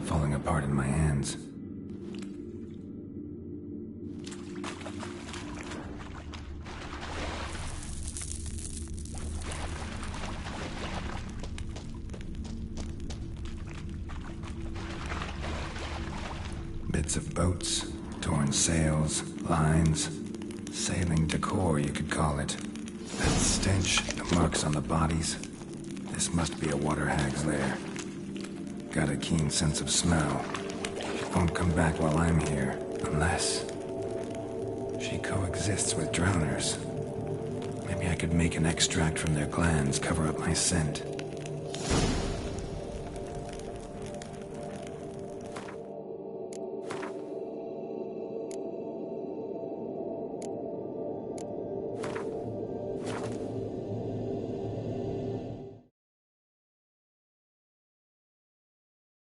falling apart in my hands. Bits of boats, torn sails, lines, sailing decor, you could call it. That stench, the marks on the bodies. This must be a water hag's lair. Got a keen sense of smell. She won't come back while I'm here, unless she coexists with drowners. Maybe I could make an extract from their glands cover up my scent.